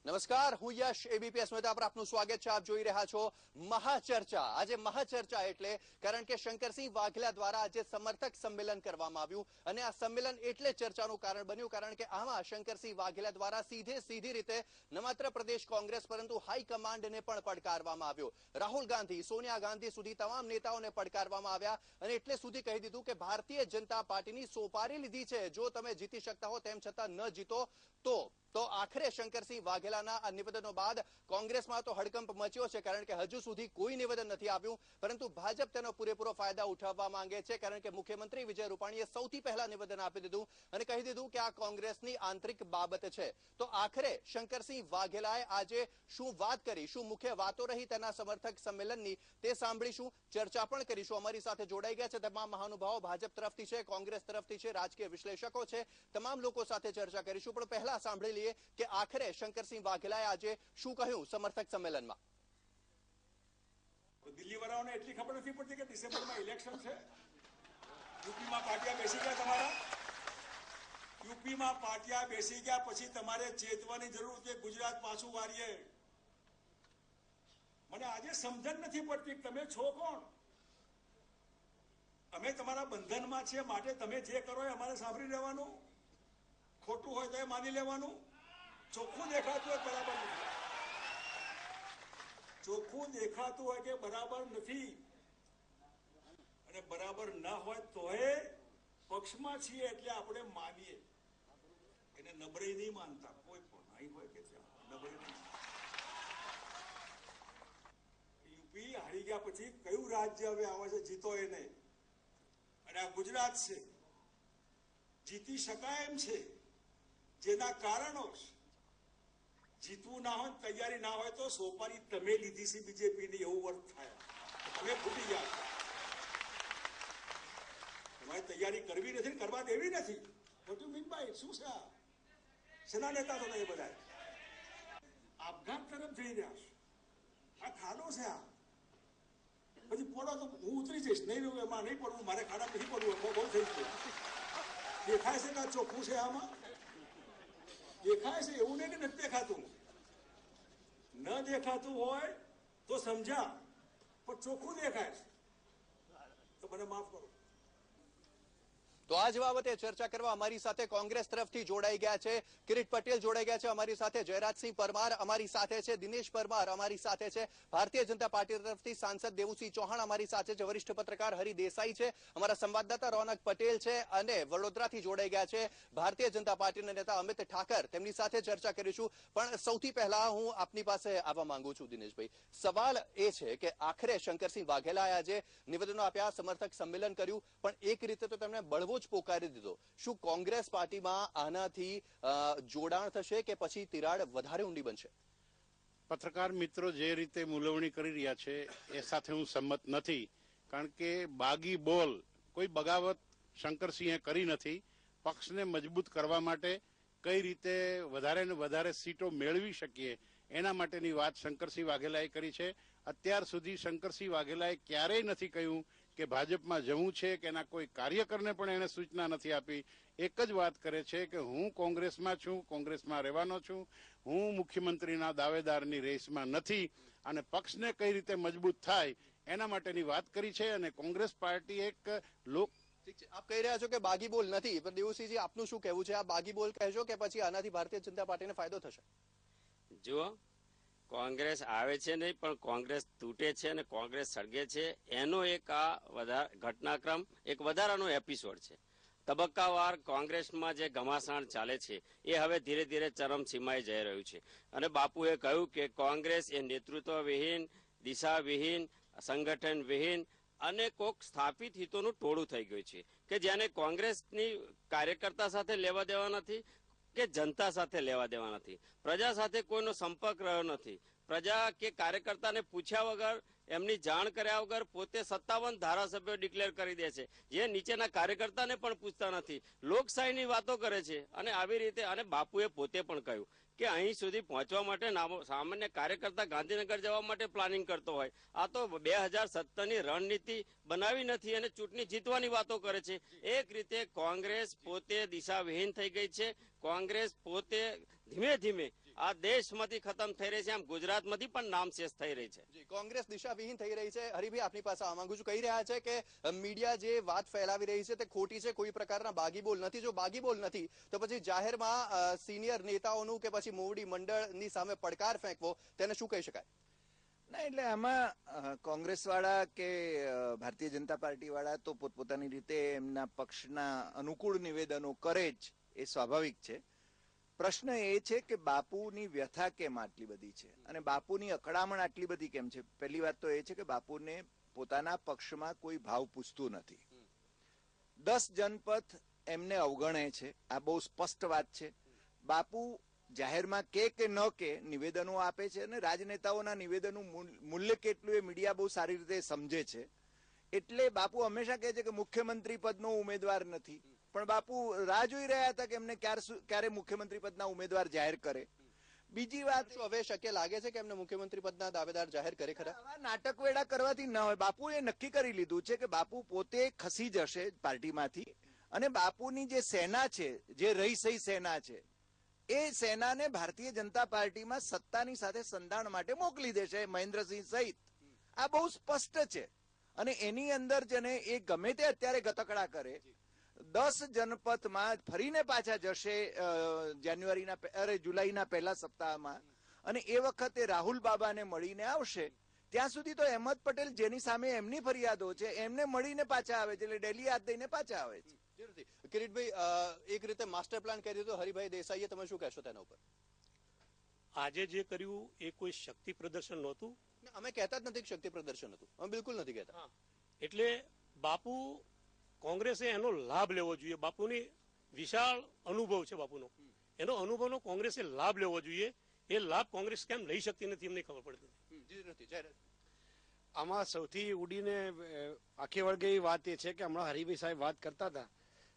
નમસ્કાર, હું યશ, એબીપી અસ્મિતા પર આપનું સ્વાગત છે. આપ જોઈ રહ્યા છો મહાચર્ચા. આજે મહાચર્ચા એટલે કારણ કે શંકરસિંહ વાઘેલા દ્વારા આજે સમર્થક સંમેલન કરવામાં આવ્યું અને આ સંમેલન એટલે ચર્ચાનું કારણ બન્યું કારણ કે આમાં શંકરસિંહ વાઘેલા દ્વારા સીધી રીતે ન માત્ર પ્રદેશ કોંગ્રેસ પરંતુ હાઈકમાન્ડને પણ પડકારવામાં આવ્યો. રાહુલ ગાંધી, સોનિયા ગાંધી સુધી તમામ નેતાઓને પડકારવામાં આવ્યા અને એટલે સુધી કહી દીધું કે ભારતીય જનતા પાર્ટીની સોપારી લીધી છે. જો તમે જીતી શકતા હો તેમ છતાં ન જીતો તો આખરે શંકરસિંહ વાઘેલાના આ નિવેદનો બાદ કોંગ્રેસમાં તો હડકંપ મચ્યો છે કારણ કે હજુ સુધી કોઈ નિવેદન નથી આવ્યું, પરંતુ ભાજપ તેનો પૂરેપૂરો ફાયદા ઉઠાવવા માંગે છે કારણ કે મુખ્યમંત્રી વિજય રૂપાણીએ સૌથી પહેલા નિવેદન આપી દીધું અને કહી દીધું કે આ કોંગ્રેસની આંતરિક બાબત છે. તો આખરે શંકરસિંહ વાઘેલાએ આજે શું વાત કરી, શું મુખ્ય વાતો રહી તેના સમર્થક સંમેલનની, તે સાંભળીશું. ચર્ચા પણ કરીશું. અમારી સાથે જોડાઈ ગયા છે તમામ મહાનુભાવો, ભાજપ તરફથી છે, કોંગ્રેસ તરફથી છે, રાજકીય વિશ્લેષકો છે, તમામ લોકો સાથે ચર્ચા કરીશું. પણ પહેલા સાંભળી લઈએ કે આખરે શંકરસિંહ વાઘેલાએ આજે શું કહ્યું સમર્થક સંમેલનમાં. દિલ્હી વાળાઓને એટલી ખબર નથી પડતી કે ડિસેમ્બરમાં ઇલેક્શન છે. યુપીમાં પાટિયા બેસી ગયા તમારા. યુપીમાં પાટિયા બેસી ગયા પછી તમારે ચેતવાની જરૂર છે. ગુજરાત પાછું વારીએ. મને આજે સમજણ નથી પડતી તમે છો કોણ. અમે તમારા બંધનમાં છીએ માટે તમે જે કરો એ અમારે સાંભળી લેવાનું. ખોટું હોય તો એ માની લેવાનું. ચોખ્ખું દેખાતું હોય બરાબર નથી. ચોખ્ખું દેખાતું હોય કે બરાબર નથી અને બરાબર ના હોય તો એ પક્ષમાં છીએ એટલે આપણે માનીએ. એને નબળાઈ નહીં માનતા કોઈ પણ અહીં હોય કે ત્યાં નબળાઈ નહીં. યુપી હારી ગયા પછી કયું રાજ્ય હવે આવે છે જીતો એ નહીં. અને આ ગુજરાત છે, જીતી શકાય એમ છે. જેના કારણો જીતવું ના હોય, તૈયારી ના હોય તો સોપારી તમે લીધી છે બીજેપીની એવું અર્થ થાય. તમે ફૂટી ગયા. તમારે તૈયારી કરવી નથી ને કરવા દેવી નથી. વોટ યુ મીન બાય શું છે આ? સેના નેતા તો એ બધા આપઘાત તરફ જઈ રહ્યા છે. આ ખાડો છે આ. પછી પડો તો હું ઉતરી જઈશ. નહીં એમાં નહીં પડવું, મારે ખાડા નથી પડવું. બહુ થઈ ગયું. દેખાય છે કે આ ચોખ્ખું છે આમાં? દેખાય છે એવું નહીં કે નથી દેખાતું. ન દેખાતું હોય તો સમજા, પણ ચોખ્ખું દેખાય છે તો મને માફ કરો. તો આ જ બાબતે ચર્ચા કરવા અમારી સાથે કોંગ્રેસ તરફથી જોડાઈ ગયા છે કિરીટ પટેલ, જોડાઈ ગયા છે અમારી સાથે જયરાજસિંહ પરમાર, અમારી સાથે છે દિનેશ પરમાર, અમારી સાથે છે ભારતીય જનતા પાર્ટી તરફથી સાંસદ દેવુસિંહ ચૌહાણ, અમારી સાથે છે વરિષ્ઠ પત્રકાર હરિ દેસાઈ છે, અમારા સંવાદદાતા રોનક પટેલ છે અને વડોદરાથી જોડાઈ ગયા છે ભારતીય જનતા પાર્ટીના નેતા અમિત ઠાકર. તેમની સાથે ચર્ચા કરીશું. પણ સૌથી પહેલા હું આપની પાસે આવવા માંગુ છું દિનેશભાઈ. સવાલ એ છે કે આખરે શંકરસિંહ વાઘેલાએ આજે નિવેદનો આપ્યા, સમર્થક સંમેલન કર્યું, પણ એક રીતે તો તેમણે બળવો જ પોકારી દીધો. શું કોંગ્રેસ પાર્ટીમાં આનાથી જોડાણ થશે કે પછી તિરાડ વધારે ઊંડી બનશે? પત્રકાર મિત્રો જે રીતે મૂલવણી કરી રહ્યા છે એ સાથે હું સંમત નથી. કારણ કે બાગી બોલ, કોઈ બગાવત શંકરસિંહે કરી નથી. પક્ષને મજબૂત કરવા માટે કઈ રીતે વધારે ને વધારે સીટો મેળવી શકીએ એના માટેની વાત શંકરસિંહ વાઘેલાએ કરી છે. અત્યાર સુધી શંકરસિંહ વાઘેલાએ ક્યારેય નથી કહ્યું કે ભાજપમાં જવું છે કે એના કોઈ કાર્યકરને પણ એને સૂચના નથી આપી. એક જ વાત કરે છે કે હું કોંગ્રેસમાં છું, કોંગ્રેસમાં રહેવાનો છું, હું મુખ્યમંત્રીના દાવેદારની રેસમાં નથી અને પક્ષને કઈ રીતે મજબૂત થાય એના માટેની વાત કરી છે. અને કોંગ્રેસ પાર્ટી એક લોક આપ કહી રહ્યા છો કે બાગી બોલ નથી, પણ દેવુસિંહજી આપનું શું કહેવું છે? આ બાગી બોલ કહેશો કે પછી આનાથી ભારતીય જનતા પાર્ટીને ફાયદો થશે? જુઓ, કોંગ્રેસ આવે છે નહીં પણ કોંગ્રેસ તૂટે છે અને કોંગ્રેસ સળગે છે એનો એક આ ઘટનાક્રમ એક વધારાનો એપિસોડ છે. તબક્કાવાર કોંગ્રેસમાં જે ઘમાસાણ ચાલે છે એ હવે ધીરે ધીરે ચરમસીમાએ જઈ રહ્યું છે. અને બાપુએ કહ્યું કે કોંગ્રેસ એ નેતૃત્વવિહીન, દિશાવિહીન, સંગઠનવિહીન અને કોક સ્થાપિત હિતોનું ટોળું થઈ ગયું છે કે જેને કોંગ્રેસની કાર્યકર્તા સાથે લેવા દેવા નથી કે જનતા સાથે લેવા દેવા નથી. પ્રજા સાથે કોઈનો સંપર્ક રહ્યો નથી. પ્રજા કે કાર્યકર્તાને પૂછ્યા વગર, એમની જાણ કર્યા વગર પોતે 57 ધારાસભ્યો ડિક્લેર કરી દે છે, જે નીચેના કાર્યકર્તાને પણ પૂછતા નથી. લોકશાહીની વાતો કરે છે અને આવી રીતે. અને બાપુએ પોતે પણ કહ્યું કે અહીં સુધી પહોંચવા માટે સામાન્ય કાર્યકર્તા ગાંધીનગર જવા માટે પ્લાનિંગ કરતો હોય. આ તો 2017ની રણનીતિ બનાવી નથી અને ચૂંટણી જીતવાની વાતો કરે છે. એક રીતે કોંગ્રેસ પોતે દિશાવિહીન થઈ ગઈ છે. કોંગ્રેસ પોતે ધીમે ધીમે આ દેશમાંથી ખતમ થઈ રહી છે. આમ ગુજરાતમાંથી પણ નામશેષ થઈ રહી છે. કોંગ્રેસ દિશાવિહીન થઈ રહી છે. હરિભાઈ, આપની પાસે આવવા માંગુ છું. કહી રહ્યા છે કે મીડિયા જે વાત ફેલાવી રહી છે તે ખોટી છે, કોઈ પ્રકારના બાગીબોલ નથી. જો બાગીબોલ નથી તો પછી જાહેરમાં સિનિયર નેતાઓનું કે પછી મોવડી મંડળની સામે પડકાર ફેંકવો, તેને શું કહી શકાય? ના, એટલે આમાં કોંગ્રેસ વાળા કે ભારતીય જનતા પાર્ટી વાળા તો પોતપોતાની રીતે એમના પક્ષના અનુકૂળ નિવેદનો કરે જ, એ સ્વાભાવિક છે. પ્રશ્ન એ છે કે બાપુની વ્યથા કેમ આટલી બધી છે અને બાપુની અકળામણ આટલી બધી કેમ છે. પહેલી વાત તો એ છે કે બાપુને પોતાના પક્ષમાં કોઈ ભાવ પૂછતું નથી. 10 જનપથ એમને અવગણે છે, આ બહુ સ્પષ્ટ વાત છે. બાપુ જાહેરમાં કે ન કે નિવેદનો આપે છે અને રાજનેતાઓના નિવેદનનું મૂલ્ય કેટલું એ મીડિયા બહુ સારી રીતે સમજે છે. એટલે બાપુ હંમેશા કહે છે કે મુખ્યમંત્રી પદનો ઉમેદવાર નથી, પણ બાપુ રાહ જોઈ રહ્યા હતા કે એમને ક્યારે મુખ્યમંત્રી પદના ઉમેદવાર જાહેર કરે. બીજી વાત, શું હવે શક્ય લાગે છે કે એમને મુખ્યમંત્રી પદના દાવેદાર જાહેર કરે ખરા? આવા નાટક વેડા કરવાથી ન હોય. બાપુએ નક્કી કરી લીધું છે કે બાપુ પોતે ખસી જશે પાર્ટીમાંથી અને બાપુની જે સેના છે, જે રહી સહી સેના છે, એ સેનાને ભારતીય જનતા પાર્ટીમાં સત્તાની સાથે સંધાણ માટે મોકલી દેશે, મહેન્દ્રસિંહ સહિત. આ બહુ સ્પષ્ટ છે અને એની અંદર જેને એ ગમે તે અત્યારે ગતકડા કરે, 10 જનપથમાં ફરીને પાછા જશે જુલાઈના પહેલા સપ્તાહમાં અને એ વખતે રાહુલ બાબાને મળીને આવશે. ત્યાં સુધી તો અહેમદ પટેલ જેની સામે એમની ફરિયાદો છે એમને મળીને પાછા આવે છે, એટલે દિલ્હી હાથ દઈને પાછા આવે છે. કિરીટભાઈ, એક રીતે માસ્ટર પ્લાન કરી દીધો હરિભાઈ દેસાઈએ, તમે શું કહેશો તેના ઉપર? આજે જે કર્યું એ કોઈ શક્તિ પ્રદર્શન નહોતું. અમે કહેતા જ નથી કે શક્તિ પ્રદર્શન હતું, અમે બિલકુલ નથી કહેતા. એટલે બાપુ, કોંગ્રેસે એનો લાભ લેવો જોઈએ. બાપુની વિશાળ અનુભવ છે બાપુનો, એનો અનુભવનો કોંગ્રેસે લાભ લેવો જોઈએ. એ લાભ કોંગ્રેસ કેમ લઈ શકતી નથી એમને ખબર પડતી નથી. આમાં સૌથી ઉડીને આખે વળગે એ વાત એ છે કે હમણાં હરિભાઈ સાહેબ વાત કરતા હતા,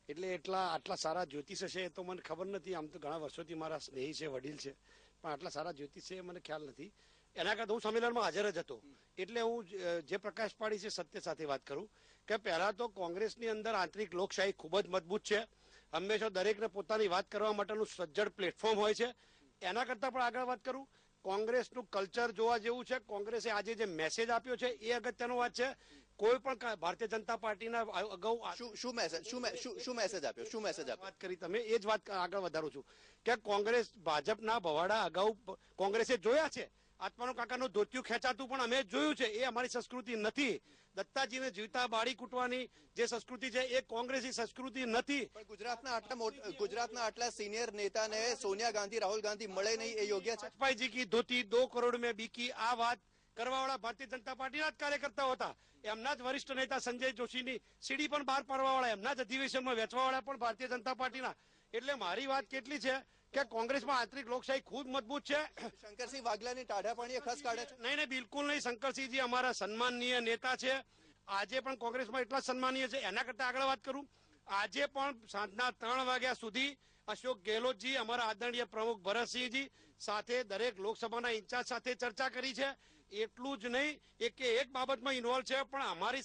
એટલે આટલા સારા જ્યોતિષ હશે એ તો મને ખબર નથી. આમ તો ઘણા વર્ષોથી મારા સ્નેહી છે, વડીલ છે, પણ આટલા સારા જ્યોતિષ છે એ મને ખ્યાલ નથી. એના કરતા હું સંમેલનમાં હાજર જ હતો, એટલે હું જે પ્રકાશ પાડી છે સત્ય સાથે વાત કરું કે પહેલા તો કોંગ્રેસની અંદર આંતરિક લોકશાહી ખૂબ જ મજબૂત છે. હંમેશા દરેકને પોતાની વાત કરવા માટેનું સજ્જડ પ્લેટફોર્મ હોય છે. એના કરતા પણ આગળ વાત કરું, કોંગ્રેસનું કલ્ચર જોવા જેવું છે. કોંગ્રેસે આજે જે મેસેજ આપ્યો છે એ અગત્યનો વાત છે. કોઈ પણ ભારતીય જનતા પાર્ટીના અગાઉ શું મેસેજ આપ્યો વાત કરી તમે, એ જ વાત આગળ વધારું છું કે કોંગ્રેસ ભાજપના ભવાડા અગાઉ કોંગ્રેસે જોયા છે. આત્માનો કાકાનું ધોતિયું ખેંચાતું પણ અમે જોયું છે. એ અમારી સંસ્કૃતિ નથી. દત્તાજીને જીવતા બાળી કૂટવાની જે સંસ્કૃતિ છે એ કોંગ્રેસી સંસ્કૃતિ નથી. પણ ગુજરાતના આટલા સિનિયર નેતાને સોનિયા ગાંધી, રાહુલ ગાંધી મળે નહીં એ યોગ્ય છે? વાજપેયીજી કી ધોતી 2 કરોડ મેં બીકી, આ વાત કરવાવાળા ભારતીય જનતા પાર્ટીના જ કાર્યકર્તાઓ હતા. એમના જ વરિષ્ઠ નેતા સંજય જોશીની સીડી પણ બહાર પાડવાવાળા, એમના જ અધિવેશનમાં વેચવાવાળા પણ ભારતીય જનતા પાર્ટીના. એટલે મારી વાત કેટલી છે કે કોંગ્રેસમાં આંતરિક લોકશાહી ખૂબ મજબૂત છે. શંકરસિંહ વાઘેલાની ટાઢા પાણીએ ખસ કાઢે છે? નહીં, બિલકુલ નહીં. શંકરસિંહજી અમારા સન્માનનીય નેતા છે, આજે પણ કોંગ્રેસમાં એટલા સન્માનીય છે. એના કરતા આગળ વાત કરું, આજે પણ સાંજના 3 વાગ્યા સુધી અશોક ગેહલોતજી, અમારા આદરણીય પ્રમુખ ભરતસિંહજી સાથે દરેક લોકસભાના ઇન્ચાર્જ સાથે ચર્ચા કરી છે. એટલું જ નહીં, એક બાબતમાં ઇન્વોલ્વ છે, પણ અમારી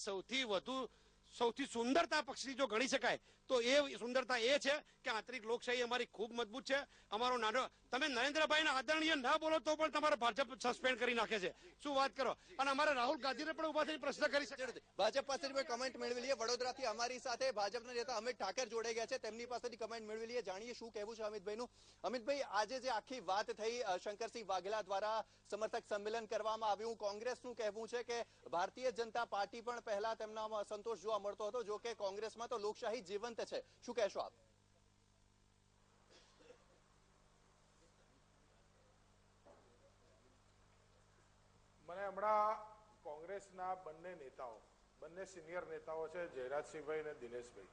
સૌથી સુંદરતા પક્ષની જો ગણી શકાય તો એ સુંદરતા એ છે કે આંતરિક લોકશાહી અમારી ખૂબ મજબૂત છે. અમારો નાનો, તમે નરેન્દ્રભાઈને આદરણીય ના બોલો તો પણ તમારા ભાજપ સસ્પેન્ડ કરી નાખે છે. શું વાત કરો? અને અમારે રાહુલ ગાંધીને પણ ઉભા થઈને પ્રશ્ન કરી શકે. ભાજપ પાસેથી કમેન્ટ મેળવી લઈએ. વડોદરાથી અમારી સાથે ભાજપના નેતા અમિત ઠાકર જોડાઈ ગયા છે, તેમની પાસેથી કમેન્ટ મેળવી લઈએ, જાણીએ શું કહેવું છે અમિતભાઈનું. અમિતભાઈ, આજે જે આખી વાત થઈ શંકરસિંહ વાઘેલા દ્વારા સમર્થક સંમેલન કરવામાં આવ્યું, કોંગ્રેસનું કહેવું છે કે ભારતીય જનતા પાર્ટી પણ પહેલા તેમનામાં સંતોષ જોવા મળતો હતો, જો કે કોંગ્રેસમાં તો લોકશાહી જીવંત છે. શું કહેશો આપ? મને હમણાં કોંગ્રેસના બંને સિનિયર નેતાઓ છે, જયરાજસિંહભાઈ અને દિનેશભાઈ,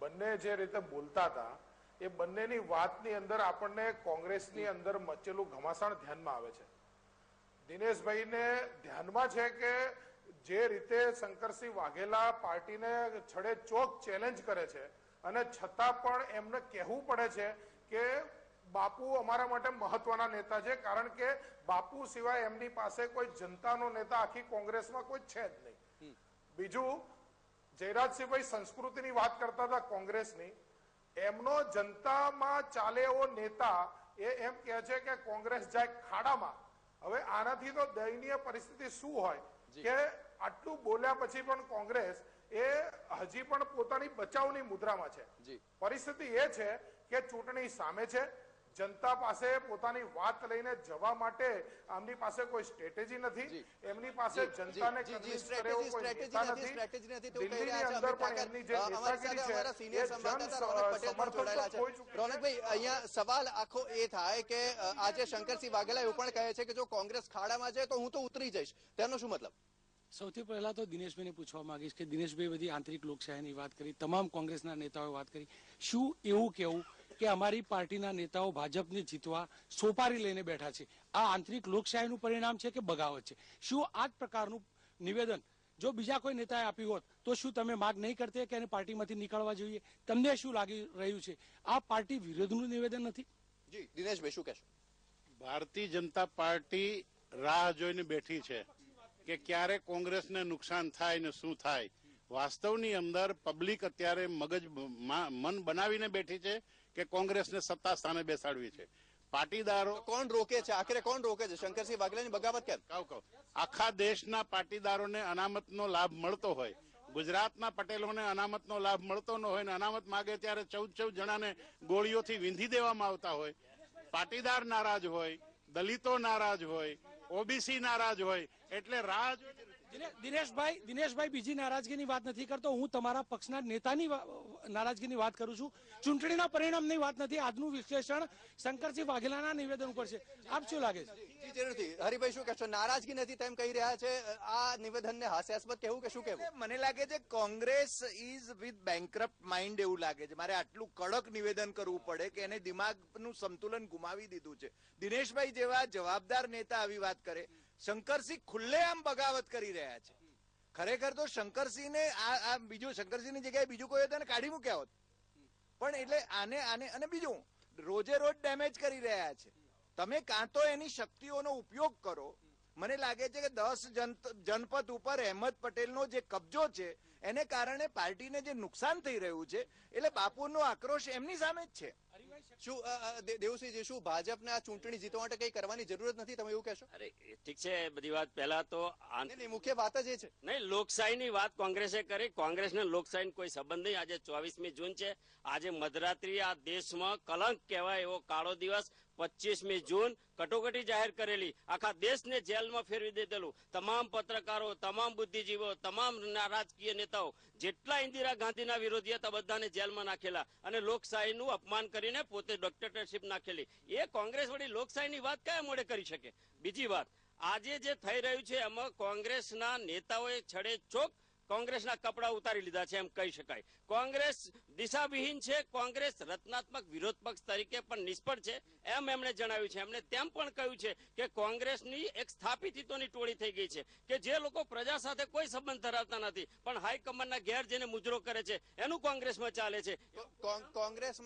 બંને જે રીતે બોલતા હતા એ બંનેની વાતની અંદર આપણને કોંગ્રેસની અંદર મચેલું ઘમાસાણ ધ્યાનમાં આવે છે. દિનેશભાઈને ધ્યાનમાં છે કે જે રીતે શંકરસિંહ વાઘેલા પાર્ટીને છડે ચોક ચેલેન્જ કરે છે અને છતાં પણ એમને કહેવું પડે છે કે બાપુ અમારા માટે મહત્વના નેતા છે, કારણ કે બાપુ સિવાય એમની પાસે કોઈ જનતાનો નેતા આખી કોંગ્રેસમાં કોઈ છે જ નહીં. બીજું જયરાજસિંહભાઈ સંસ્કૃતિની વાત કરતા હતા કોંગ્રેસની, એમનો જનતામાં ચાલે એવો નેતા એ એમ કહે છે કે કોંગ્રેસ જાય ખાડામાં. હવે આનાથી તો દયનીય પરિસ્થિતિ શું હોય કે આટલું બોલ્યા પછી પણ કોંગ્રેસ એ હજી પણ પોતાની બચાવની મુદ્રામાં છે. પરિસ્થિતિ એ છે કે ચૂંટણી સામે છે, જનતા પાસે પોતાની વાત લઈને જવા માટે આમની પાસે કોઈ સ્ટ્રેટેજી નથી, એમની પાસે જનતાને કન્વિન્સ કરે એવો કોઈ નેતા નથી. દિલ્હીની અંદર પણ એમની જે નેતાગીરી છે એ રોનકભાઈ, અહીંયા સવાલ આખો એ થાય કે આજે શંકરસિંહ વાઘેલા એવું પણ કહે છે કે જો કોંગ્રેસ ખાડામાં જાય તો હું તો ઉતરી જઈશ, તેનો શું મતલબ? સૌથી પહેલા તો દિનેશભાઈને પૂછવા માંગીશ કે દિનેશભાઈ બધી આંતરિક લોકશાહીની વાત કરી, તમામ કોંગ્રેસના નેતાઓએ વાત કરી, શું એવું કેવું કે અમારી પાર્ટીના નેતાઓ ભાજપને જીતવા સોપારી લઈને બેઠા છે, આ આંતરિક લોકશાહીનું પરિણામ છે કે બગાવત છે? શું આ જ પ્રકારનું નિવેદન જો બીજા કોઈ નેતાએ આપ્યું હોત તો શું તમે માગ નહીં કરતે કે એને પાર્ટીમાંથી નીકળવા જોઈએ? તમને શું લાગી રહ્યું છે, આ પાર્ટી વિરોધનું નિવેદન નથી? જી દિનેશભાઈ, શું કહેશો? ભારતીય જનતા પાર્ટી રાહ જોઈને બેઠી છે કે ક્યારે કોંગ્રેસને નુકસાન થાય ને શું થાય. વાસ્તવની અંદર પબ્લિક અત્યારે મન બનાવીને બેઠી છે કે કોંગ્રેસને સત્તા સ્થાને બેસાડવી છે. પાટીદારો કોણ રોકે છે? આખરે કોણ રોકે છે? શંકરસિંહ વાઘેલાની બગાવત કેમ? આખા દેશના પાટીદારોને અનામતનો લાભ મળતો હોય, ગુજરાતના પટેલોને અનામતનો લાભ મળતો ન હોય ને અનામત માગે ત્યારે 14 જણાને ગોળીઓથી વીંધી દેવામાં આવતા હોય, પાટીદાર નારાજ હોય, દલિતો નારાજ હોય, ઓબીસી નારાજ હોય, એટલે દિનેશભાઈ બીજી નારાજગીની વાત નથી કરતો, હું તમારા પક્ષના નેતાની નારાજગીની વાત કરું છું, ચૂંટણીના પરિણામની વાત નથી. આજનું વિશ્લેષણ શંકરસિંહ વાઘેલાના નિવેદન ઉપર છે. આપ શું લાગે છે? જરૂરથી હરિભાઈ, શું કહેશો? નારાજગી નથી તેમ કહી રહ્યા છે, આ નિવેદનને હાસ્યાસ્પદ કહેવું કે શું કહેવું? મને લાગે છે કોંગ્રેસ ઇઝ વિથ બેન્કરપ્ટ માઇન્ડ એવું લાગે છે. મારે આટલું કડક નિવેદન કરવું પડે કે એને દિમાગનું સંતુલન ગુમાવી દીધું છે. દિનેશભાઈ જેવા જવાબદાર નેતા આવી વાત કરે, શંકરસિંહ ખુલ્લેઆમ બગાવત કરી રહ્યા છે. ખરેખર તો શંકરસિંહને આ બીજું શંકરસિંહની જગ્યાએ બીજું કોઈ હતું કાઢી મૂક્યા હોત, પણ એટલે આને અને બીજું રોજે રોજ ડેમેજ કરી રહ્યા છે. તમે કાં તો એની શક્તિઓનો ઉપયોગ કરો. મને લાગે છે કે 10 જનપદ ઉપર અહેમદ પટેલનો જે કબજો છે એને કારણે પાર્ટીને જે નુકસાન થઈ રહ્યું છે, એટલે બાપુનો આક્રોશ એમની સામે જ છે. શું દેવસિંહજી, શું ભાજપને આ ચૂંટણી જીતવા માટે કઈ કરવાની જરૂરત નથી, તમે એવું કહેશો? અરે ઠીક છે, બધી વાત પહેલા તો મુખ્ય વાત જ એ છે નહીં, લોકશાહીની વાત કોંગ્રેસે કરી. કોંગ્રેસને લોકશાહી કોઈ સંબંધ નહીં. આજે 24મી જૂન છે, આજે મધરાત્રી આ દેશમાં કલંક કહેવાય એવો કાળો દિવસ 25મી જૂન કટોકટી જાહેર કરેલી, આખા દેશને જેલમાં ફેરવી દીધેલું, તમામ પત્રકારો, તમામ બુદ્ધિજીવો, તમામ રાજકીય નેતાઓ, જેટલા ઇન્દિરા ગાંધીના વિરોધી હતા બધાને જેલમાં નાખેલા અને લોકશાહીનું અપમાન કરીને પોતે ડિક્ટેટરશિપ નાખેલી. એ કોંગ્રેસ વળી લોકશાહીની વાત કયા મોડે કરી શકે? બીજી વાત, આજે જે થઈ રહ્યું છે એમાં કોંગ્રેસના નેતાઓએ છડે ચોક કોંગ્રેસના કપડા ઉતારી લીધા છે એમ કહી શકાય. કોંગ્રેસ દિશાવિહીન છે, કોંગ્રેસ રચનાત્મક વિરોધ પક્ષ તરીકે પણ નિષ્ફળ છે એમ એમણે જણાવ્યું છે. એમણે તેમ પણ કહ્યું છે કે કોંગ્રેસની એક સ્થાપિત હિતોની ટોળી થઈ ગઈ છે કે જે લોકો પ્રજા સાથે કોઈ સંબંધ ધરાવતા નથી પણ હાઈકમાન્ડના ઘેર જઈને મુજરો કરે છે, એનું કોંગ્રેસમાં ચાલે છે. કોંગ્રેસ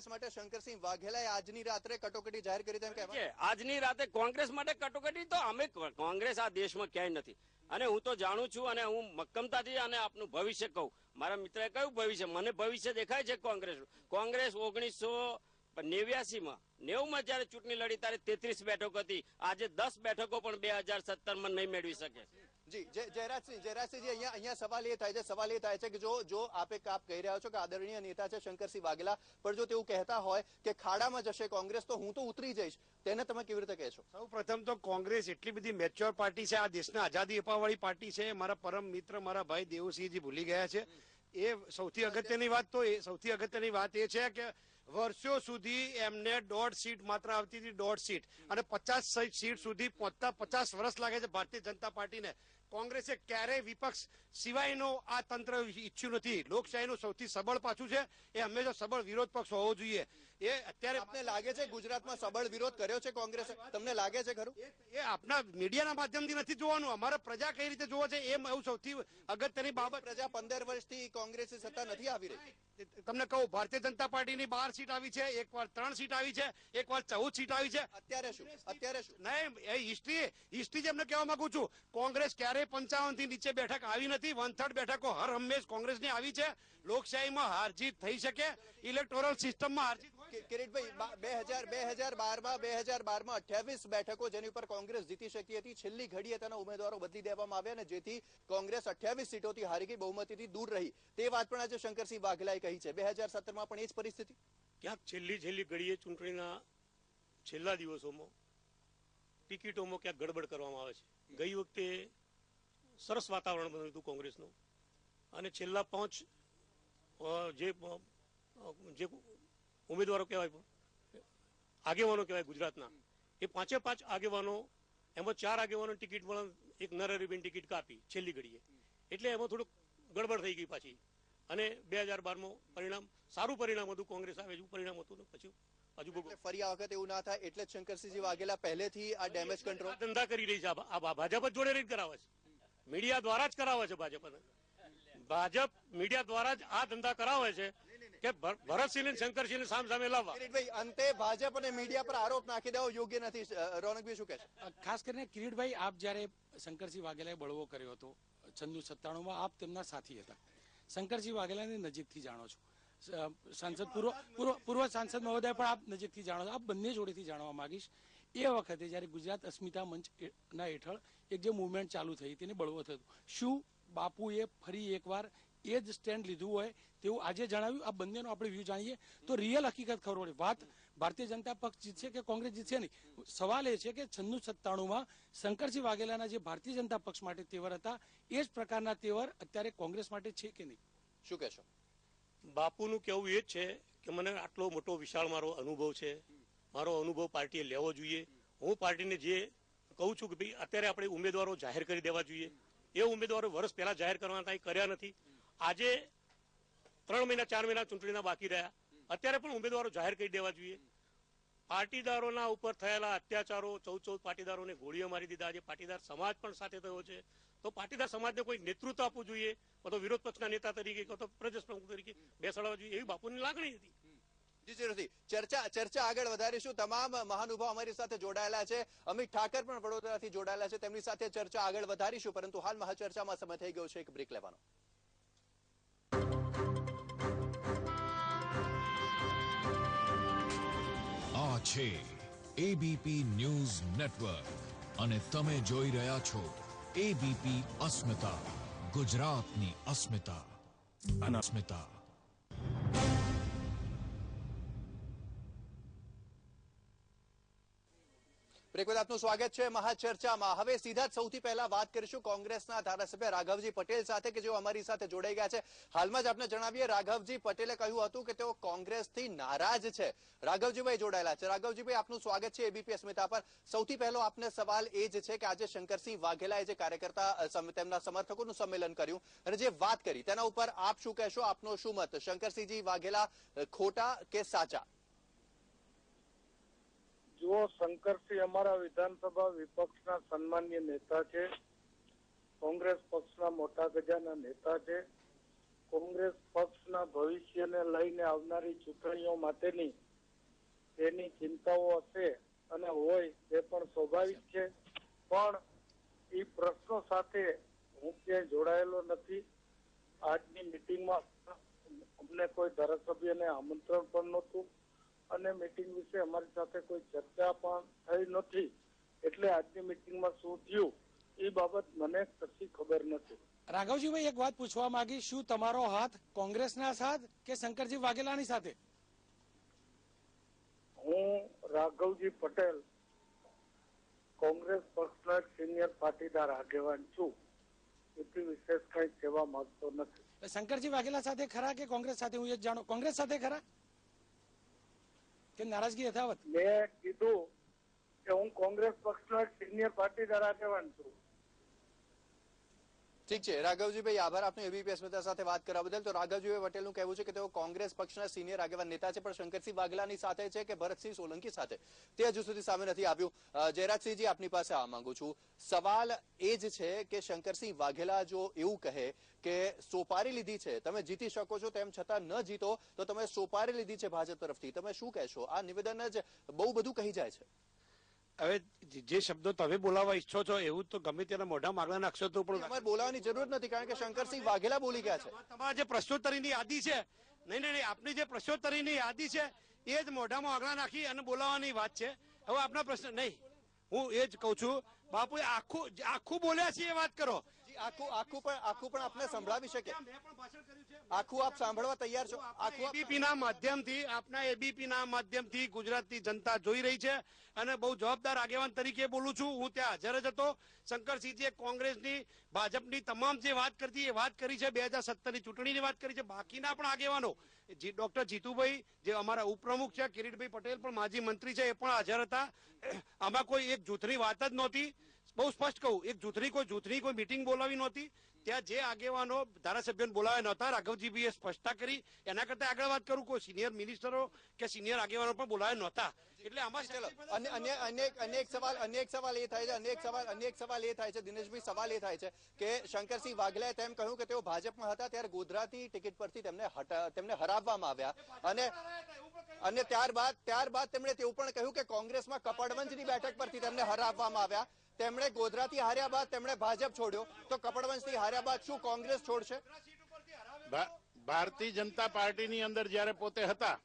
માટે શંકરસિંહ વાઘેલાએ આજની રાત્રે કટોકટી જાહેર કરી તેમ કહેવાય? આજની રાતે કોંગ્રેસ માટે કટોકટી તો અમે કોંગ્રેસ આ દેશમાં ક્યાંય નથી અને હું તો જાણું છું અને હું મક્કમતાથી અને આપનું ભવિષ્ય કહું. મારા મિત્રએ કયું ભવિષ્ય? મને ભવિષ્ય દેખાય છે કોંગ્રેસ 1989માં 90માં જયારે ચૂંટણી લડી ત્યારે 33 બેઠકો હતી, આજે 10 બેઠકો પણ 2017માં નહીં મેળવી શકે. જી જયરાજસિંહજી, અહીંયા સવાલ એ થાય છે કે જો આપ કહી રહ્યા છો કે આદરણીય નેતા છે શંકરસિંહ વાઘેલા, પણ જો તેવું કહેતા હોય કે ખાડામાં જશે કોંગ્રેસ તો હું તો ઉતરી જઈશ, તેને તમે કેવી રીતે કહેશો? સૌ પ્રથમ તો કોંગ્રેસ એટલી બધી મેચ્યોર પાર્ટી છે, આ દેશને આઝાદી અપાવવાળી પાર્ટી છે. મારા પરમ મિત્ર મારા ભાઈ દેવસિંહજી ભૂલી ગયા છે. એ સૌથી અગત્યની વાત એ છે કે વર્ષો સુધી એમને 1.5 સીટ માત્ર આવતી હતી, 1.5 સીટ, અને 50 સીટ સુધી પહોંચતા 50 વર્ષ લાગે છે ભારતીય જનતા પાર્ટીને. કોંગ્રેસે ક્યારેય વિપક્ષ સિવાયનો આ તંત્ર ઈચ્છ્યું નથી. લોકશાહીનું સૌથી સબળ પાછું છે એ હંમેશા સબળ વિરોધ પક્ષ હોવો જોઈએ. એ અત્યારે આપને લાગે છે ગુજરાતમાં સબળ વિરોધ કર્યો છે કોંગ્રેસે? તમને લાગે છે ખરું? એ આપના મીડિયાના માધ્યમથી નથી જોવાનું, અમારા પ્રજા કઈ રીતે જોવે છે એ સૌથી અગત્યની બાબત. પ્રજા 15 વર્ષથી કોંગ્રેસની સત્તા નથી આવી રહી. તમને કહું, ભારતીય જનતા પાર્ટીની 12 સીટ આવી છે, એક વાર 3 સીટ આવી છે, એક વાર 14 સીટ આવી છે. અત્યારે શું નહીં, એ હિસ્ટ્રી જેમને કહેવા માંગુ છું, કોંગ્રેસ ક્યારેય 55 થી નીચે બેઠક આવી નથી. 1/3 બેઠકો હર હંમેશ કોંગ્રેસની આવી છે. લોકશાહીમાં હાર જીત થઈ શકે, ઇલેક્ટોરલ સિસ્ટમમાં હાર જીત હોય. કિરીટભાઈ 2012માં 28 બેઠકો જેની ઉપર કોંગ્રેસ જીતી શકી હતી, છેલ્લી ઘડીએ તેના ઉમેદવારો બદલી દેવામાં આવ્યા અને જેથી કોંગ્રેસ 28 સીટોથી હારી ગઈ, બહુમતીથી દૂર રહી. તે વાત પણ આજે શંકરસિંહ વાઘેલાએ કહી છે. 2017માં પણ એ જ પરિસ્થિતિ. ક્યાંક છેલ્લી ઘડીએ ચૂંટણીના છેલ્લા દિવસોમાં ટિકિટોમાં ક્યાંક ગડબડ કરવામાં આવે છે. ગઈ વખતે સરસ વાતાવરણ બન્યું હતું કોંગ્રેસનું અને છેલ્લા 5 જે ઉમેદવારો કહેવાય, આગેવાનો કહેવાય ગુજરાતના, એ 5 આગેવાનો, એમાં 4 આગેવાનો ટિકિટ મળે, એક નરહરિબેન ટિકિટ કાપી છેલ્લી ઘડીએ, એટલે એમાં થોડુંક ગડબડ થઈ ગઈ પાછી. અને 2012માં પરિણામ સારું પરિણામ હતું, કોંગ્રેસ આવે એવું પરિણામ હતું ને પછી હજુ ફરી આ વખતે એવું ના થાય એટલે શંકરસિંહજી વાઘેલા પહેલેથી આ ડેમેજ કંટ્રોલ ધંધા કરી રહી છે. આ ભાજપ જ જોડે રહી કરાવે છે, મીડિયા દ્વારા જ કરાવે છે. ભાજપ મીડિયા દ્વારા જ આ ધંધા કરાવે છે કે ભરતસિંહ અને શંકરસિંહ સામે લાવવા. કિરીટભાઈ, અંતે ભાજપ અને મીડિયા પર આરોપ નાખી દેવો યોગ્ય નથી. રોનકભાઈ શું કહે છે? ખાસ કરીને કિરીટભાઈ, આપ જ્યારે શંકરસિંહ વાઘેલાએ બળવો કર્યો હતો 96-97માં, આપ તેમના સાથી હતા. શંકરસિંહ વાઘેલાને નજીકથી જાણો છો, સાંસદ પૂર્વ સાંસદ મહોદય પણ આપ નજીકથી જાણો છો. આપ બંને જોડેથી જાણવા માંગીશ, એ વખતે જ્યારે ગુજરાત અસ્મિતા મંચના હેઠળ એક જે મુવમેન્ટ ચાલુ થઈ તેને બળવો થયો, શું બાપુએ ફરી એકવાર એ જ સ્ટેન્ડ લીધું હોય તેવું આજે જણાવ્યું? આ બંનેનો આપણે વ્યૂ જાણીએ તો રિયલ હકીકત ખબર પડે. વાત ભારતીય જનતા પક્ષ જીતશે કે કોંગ્રેસ જીતશે નહીં, સવાલ એ છે કે 96-97માં શંકરસિંહ વાઘેલાના જે ભારતીય જનતા પક્ષ માટે તેવર હતા, એ જ પ્રકારના તેવર અત્યારે કોંગ્રેસ માટે છે કે નહીં? શું કહેશો? બાપુનું કહેવું એ જ છે કે મને આટલો મોટો વિશાળ મારો અનુભવ છે, મારો અનુભવ પાર્ટીએ લેવો જોઈએ. હું પાર્ટીને જે કહું છું કે ભાઈ અત્યારે આપણે ઉમેદવારો જાહેર કરી દેવા જોઈએ. એ ઉમેદવારો વર્ષ પહેલા જાહેર કરવાના હતા, કર્યા નથી. આજે 3 મહિના 4 મહિના ચૂંટણીના બાકી રહ્યા, અત્યારે પણ ઉમેદવારો જાહેર કરી દેવા જોઈએ. પાટીદારોના ઉપર થયેલા અત્યાચારો, 14 પાટીદારોને ગોળીઓ મારી દીધા, આજે પાટીદાર સમાજ પણ સાથે થયો છે. તો પાટીદાર સમાજને કોઈ નેતૃત્વ આપવું જોઈએ, તો વિરોધ પક્ષના નેતા તરીકે, તો પ્રદેશ પ્રમુખ તરીકે બેસાડવા જોઈએ, એવી બાપુની લાગણી હતી. ચર્ચા આગળ વધારીશું. તમામ મહાનુભાવ અમારી સાથે જોડાયેલા છે. અમિત ઠાકર પણ વડોદરાથી જોડાયેલા છે, તેમની સાથે ચર્ચા આગળ વધારીશું. પરંતુ હાલ મહાચર્ચામાં સમય થઈ ગયો છે એક બ્રેક લેવાનો. આ છે એબીપી ન્યૂઝ નેટવર્ક અને તમે જોઈ રહ્યા છો એબીપી અસ્મિતા, ગુજરાતની અસ્મિતા. અસ્મિતા. બ્રેક બાદ આપનું સ્વાગત છે મહાચર્ચામાં. હવે સીધા જ સૌથી પહેલા વાત કરીશું કોંગ્રેસના ધારાસભ્ય રાઘવજી પટેલ સાથે કે જેઓ અમારી સાથે જોડાઈ ગયા છે. હાલમાં જ આપને જણાવીએ, રાઘવજી પટેલે કહ્યું હતું કે તેઓ કોંગ્રેસથી નારાજ છે. રાઘવજીભાઈ જોડાયેલા છે. રાઘવજીભાઈ, આપનું સ્વાગત છે એબીપી અસ્મિતા પર. સૌથી પહેલો આપને સવાલ એ જ છે કે આજે શંકરસિંહ વાઘેલાએ જે કાર્યકર્તા તેમના સમર્થકોનું સંમેલન કર્યું અને જે વાત કરી તેના ઉપર આપ શું કહેશો? આપનો શું મત? શંકરસિંહજી વાઘેલા ખોટા કે સાચા? જુઓ, શંકરસિંહ અમારા વિધાનસભા વિપક્ષના સન્માનીય નેતા છે, કોંગ્રેસ પક્ષના મોટા ગજાના નેતા છે. કોંગ્રેસ પક્ષના ભવિષ્યને લઈને આવનારી ચૂંટણીઓ માટેની તેની ચિંતાઓ હશે અને હોય તે પણ સ્વાભાવિક છે, પણ એ પ્રશ્નો સાથે હું ક્યાંય જોડાયેલો નથી. આજની મિટિંગમાં અમને કોઈ ધારાસભ્યને આમંત્રણ પણ નહોતું અને મીટિંગ વિશે અમારી સાથે કોઈ ચર્ચા પણ થઈ નથી, એટલે આજની મીટિંગમાં શું થયું એ બાબત મને કશી ખબર નથી. રાઘવજીભાઈ, એક વાત પૂછવા માંગી, શું તમારો હાથ કોંગ્રેસના સાથ કે શંકરસિંહ વાઘેલાની સાથે? હું રાઘવજી પટેલ કોંગ્રેસ પક્ષના સિનિયર પાટીદાર આગેવાન છું, એથી વિશેષ કઈ કહેવા માંગતો નથી. શંકરસિંહ વાઘેલા સાથે ખરા કે કોંગ્રેસ સાથે? હું એ જાણો, કોંગ્રેસ સાથે ખરા કે નારાજગી યથાવત? મેં કીધું કે હું કોંગ્રેસ પક્ષનો સિનિયર પાટીદાર આગેવાન છું. ઠીક છે રાઘવજીભાઈ, આભાર આપનો એબીપી અસ્મિતા સાથે વાત કરવા બદલ. તો રાઘવજીભાઈ પટેલનું કહેવું છે કે તેઓ કોંગ્રેસ પક્ષના સિનિયર આગેવાન નેતા છે, પણ શંકરસિંહ વાઘેલાની સાથે છે કે ભરતસિંહ સોલંકી સાથે તે હજુ સુધી સામે નથી આવ્યું. જયરાજસિંહજી, આપની પાસે આવવા માંગુ છું. સવાલ એ જ છે કે શંકરસિંહ વાઘેલા જો એવું કહે કે સોપારી લીધી છે, તમે જીતી શકો છો, તેમ છતાં ન જીતો તો તમે સોપારી લીધી છે ભાજપ તરફથી, તમે શું કહેશો? આ નિવેદન જ બહુ બધું કહી જાય છે. હવે જે શબ્દો તમે બોલાવવા ઈચ્છો છો એવું તો ગમે તેના મોઢા માગણા નાખશો તો પણ અમારે બોલાવવાની જરૂર નથી, કારણ કે શંકરસિંહ વાઘેલા બોલી ગયા છે. તમારા જે પ્રશ્નોત્તરીની યાદી છે, નહીં, આપની જે પ્રશ્નોત્તરીની યાદી છે એ જ મોઢામાં આગળ નાખી અને બોલાવવાની વાત છે. હવે આપના પ્રશ્ન નહીં, હું એ જ કઉ છું, બાપુ આખું બોલ્યા છે એ વાત કરો. આખું પણ આપને સંભળાવી શકે? આખું આપ સાંભળવા તૈયાર છો? એબીપી ના માધ્યમથી, આપના એબીપી ના માધ્યમથી ગુજરાતની જનતા જોઈ રહી છે અને બહુ જવાબદાર આગેવાન તરીકે બોલું છું. હું ત્યાં હાજર જ હતો. શંકરસિંહજીએ કોંગ્રેસની, ભાજપની તમામ જે વાત કરતી એ વાત કરી છે. 2017 ની ચૂંટણીની વાત કરી છે. બાકીના પણ આગેવાનો, ડોક્ટર જીતુભાઈ જે અમારા ઉપપ્રમુખ છે, કિરીટભાઈ પટેલ પણ માજી મંત્રી છે, એ પણ હાજર હતા. આમાં કોઈ એક જૂથની વાત જ નહોતી. બહુ સ્પષ્ટ કહું, એક જૂથની કોઈ મિટિંગ બોલાવી નહોતી. ત્યાં જે આગેવાનો ધારાસભ્યોને બોલાવ્યા નહોતા, રાઘવજીભાઈએ સ્પષ્ટતા કરી. એના કરતા આગળ વાત કરું, કોઈ સિનિયર મિનિસ્ટરો કે સિનિયર આગેવાનો પણ બોલાવ્યા નહોતા. એટલે આમાં અન્ય એક સવાલ એ થાય છે દિનેશભાઈ, સવાલ એ થાય છે કે શંકરસિંહ વાઘેલાએ તેમ કહ્યું કે તેઓ ભાજપમાં હતા ત્યારે ગોધરાની ટિકિટ પરથી તેમને હરાવવામાં આવ્યા, અને ત્યારબાદ તેમણે તેવું પણ કહ્યું કે કોંગ્રેસમાં કપડવંજની બેઠક પરથી તેમને હરાવવામાં આવ્યા. તેમણે ગોધરાથી હાર્યા બાદ તેમણે ભાજપ છોડ્યો, તો કપડવંજથી હાર્યા બાદ શું કોંગ્રેસ છોડશે? ભારતીય જનતા પાર્ટીની અંદર જયારે પોતે હતા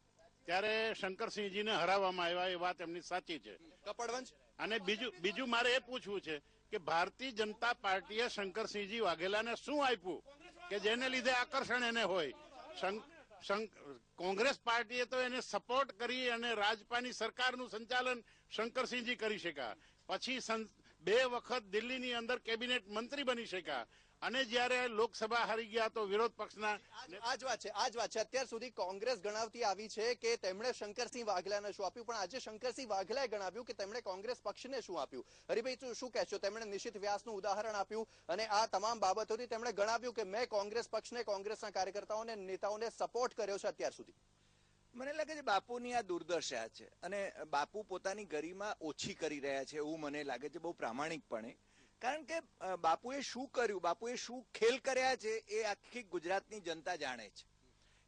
ત્યારે શંકરસિંહજીને હરાવવામાં આવ્યા, એ વાત એમની સાચી છે. કપડવંજ અને બીજું મારે એ પૂછવું છે કે ભારતીય જનતા પાર્ટીએ શંકરસિંહજી વાઘેલાને શું આપ્યું કે જેને લીધે આકર્ષણ એને હોય? કોંગ્રેસ પાર્ટીએ તો એને સપોર્ટ કરી અને રાજપાની સરકારનું સંચાલન શંકરસિંહજી કરી શક્યા. પછી 2 વખત દિલ્હીની અંદર કેબિનેટ મંત્રી બની શક્યા, અને જયારે લોકસભા હારી ગયા તો વિરોધ પક્ષના આ જ વાત છે. અત્યાર સુધી કોંગ્રેસ ગણાવતી આવી છે કે તેમણે શંકરસિંહ વાઘેલાને શું આપ્યું, પણ આજે શંકરસિંહ વાઘેલાએ ગણાવ્યું કે તેમણે કોંગ્રેસ પક્ષને શું આપ્યું. હરિભાઈ, શું કહેશો? તેમણે નિશિત વ્યાસનું ઉદાહરણ આપ્યું અને આ તમામ બાબતોથી તેમણે ગણાવ્યું કે મેં કોંગ્રેસ પક્ષને, કોંગ્રેસના કાર્યકર્તાઓને, નેતાઓને સપોર્ટ કર્યો છે અત્યાર સુધી. મને લાગે છે બાપુની આ દુર્દશા છે, અને બાપુ પોતાની ગરિમા ઓછી કરી રહ્યા છે એવું મને લાગે છે, બહુ પ્રામાણિકપણે. કારણ કે બાપુએ શું કર્યું, બાપુએ શું ખેલ કર્યા છે એ આખી ગુજરાતની જનતા જાણે છે.